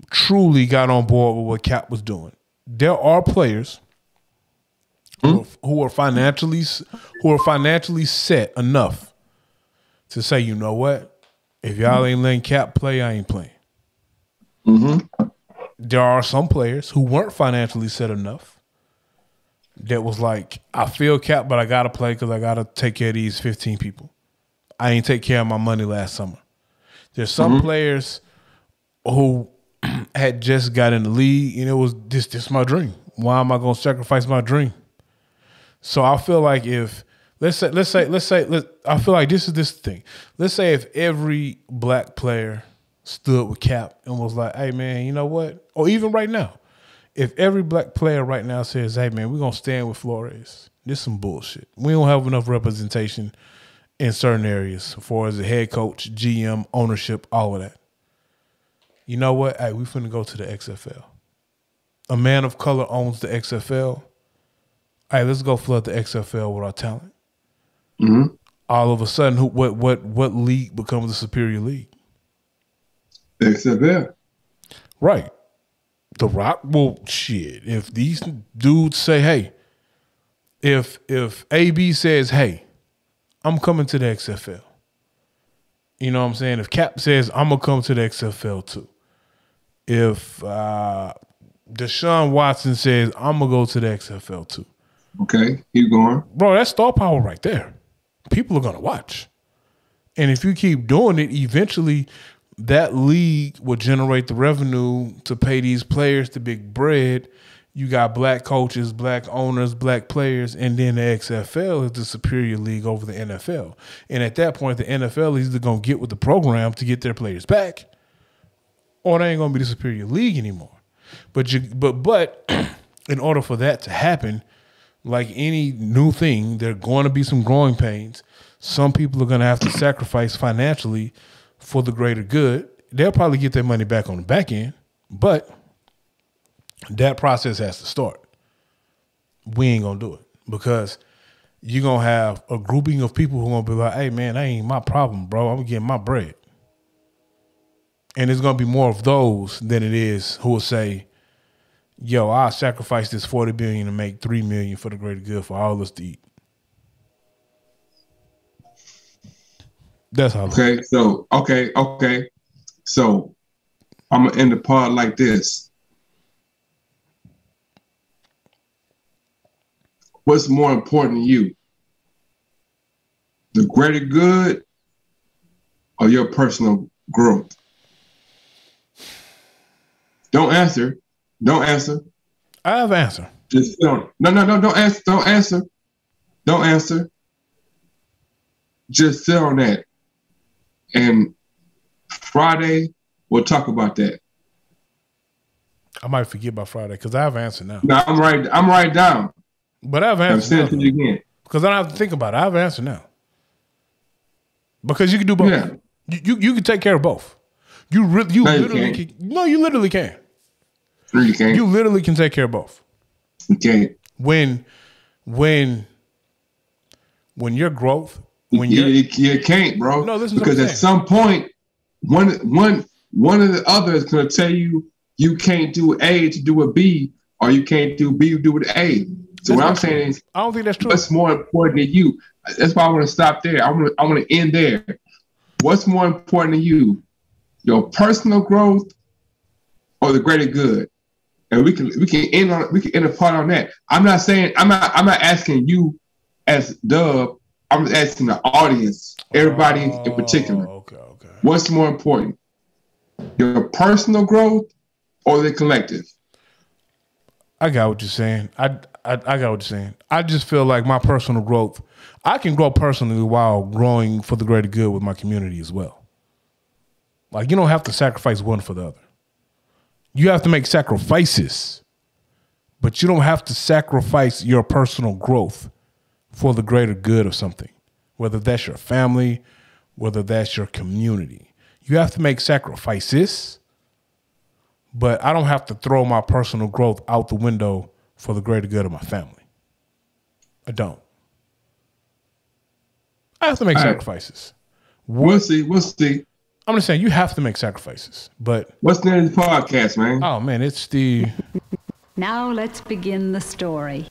truly got on board with what Cap was doing. There are players who are financially set enough to say, you know what? If y'all ain't letting Cap play, I ain't playing. Mm-hmm. There are some players who weren't financially set enough that was like, I feel Cap, but I got to play because I got to take care of these 15 people. I ain't take care of my money last summer. There's some players who had just got in the league and it was this my dream. Why am I going to sacrifice my dream? So I feel like if let's say I feel like this is this thing. Let's say if every black player stood with Cap and was like, hey man, you know what? Or even right now, if every black player right now says, hey man, we're gonna stand with Flores. This is some bullshit. We don't have enough representation in certain areas as far as the head coach, GM, ownership, all of that. You know what? Hey, we finna go to the XFL. A man of color owns the XFL. Hey, let's go flood the XFL with our talent. Mm-hmm. All of a sudden, what league becomes the superior league? XFL. Right. The Rock, well, shit. If these dudes say, hey, if AB says, hey, I'm coming to the XFL. You know what I'm saying? If Cap says, I'm going to come to the XFL too. If Deshaun Watson says, I'm going to go to the XFL too. Okay, keep going. Bro, that's star power right there. People are going to watch. And if you keep doing it, eventually that league will generate the revenue to pay these players the big bread. You got black coaches, black owners, black players, and then the XFL is the superior league over the NFL. And at that point, the NFL is either going to get with the program to get their players back, or they ain't gonna be the superior league anymore. But in order for that to happen, like any new thing, there are going to be some growing pains. Some people are going to have to sacrifice financially for the greater good. They'll probably get their money back on the back end, but that process has to start. We ain't going to do it because you're going to have a grouping of people who are going to be like, hey, man, that ain't my problem, bro. I'm getting my bread. And it's going to be more of those than it is who will say, yo, I'll sacrifice this $40 billion to make $3 million for the greater good for all of us to eat. That's how. Okay, so okay. So I'm gonna end the part like this. What's more important to you? The greater good or your personal growth? Don't answer. I have an answer. Just don't. No. Don't answer. Don't answer. Just sit on that. And Friday, we'll talk about that. I might forget about Friday because I have an answer now. No, I'm right down. But I have an answer now. I'm saying it again. Because I don't have to think about it. I have an answer now. Because you can do both. Yeah. You can take care of both. You literally can. No, you literally can. You can't. You literally can take care of both. You can't. When your growth, you can't, bro. No, listen. Because at some point, one of the other is going to tell you can't do A to do a B, or you can't do B to do with A. So what I'm saying is, I don't think that's true. What's more important to you? That's why I want to stop there. I want to end there. What's more important to you, your personal growth or the greater good? And we can end a part on that. I'm not asking you as Dub. I'm asking the audience, everybody in particular. Okay. What's more important, your personal growth or the collective? I got what you're saying. I got what you're saying. I just feel like my personal growth, I can grow personally while growing for the greater good with my community as well. Like, you don't have to sacrifice one for the other. You have to make sacrifices, but you don't have to sacrifice your personal growth for the greater good of something, whether that's your family, whether that's your community. You have to make sacrifices, but I don't have to throw my personal growth out the window for the greater good of my family. I don't. I have to make sacrifices. We'll see. I'm just saying you have to make sacrifices, but what's the name of the podcast, man? Oh man, it's the. Now let's begin the story.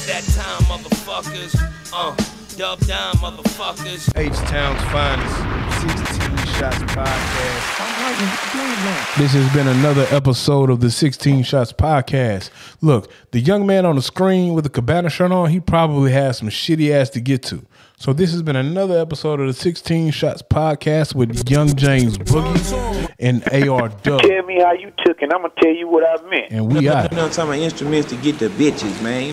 That time, motherfuckers. Dub down, motherfuckers. H-Town's finest 16 Shots Podcast. This has been another episode of the 16 Shots Podcast. Look, the young man on the screen with the Cabana shirt on, he probably has some shitty ass to get to. So this has been another episode of the 16 Shots Podcast with Young James Boogie and AR Dub. Tell me how you took it. I'm going to tell you what I meant. And we out. I'm talking about instruments to get the bitches, man.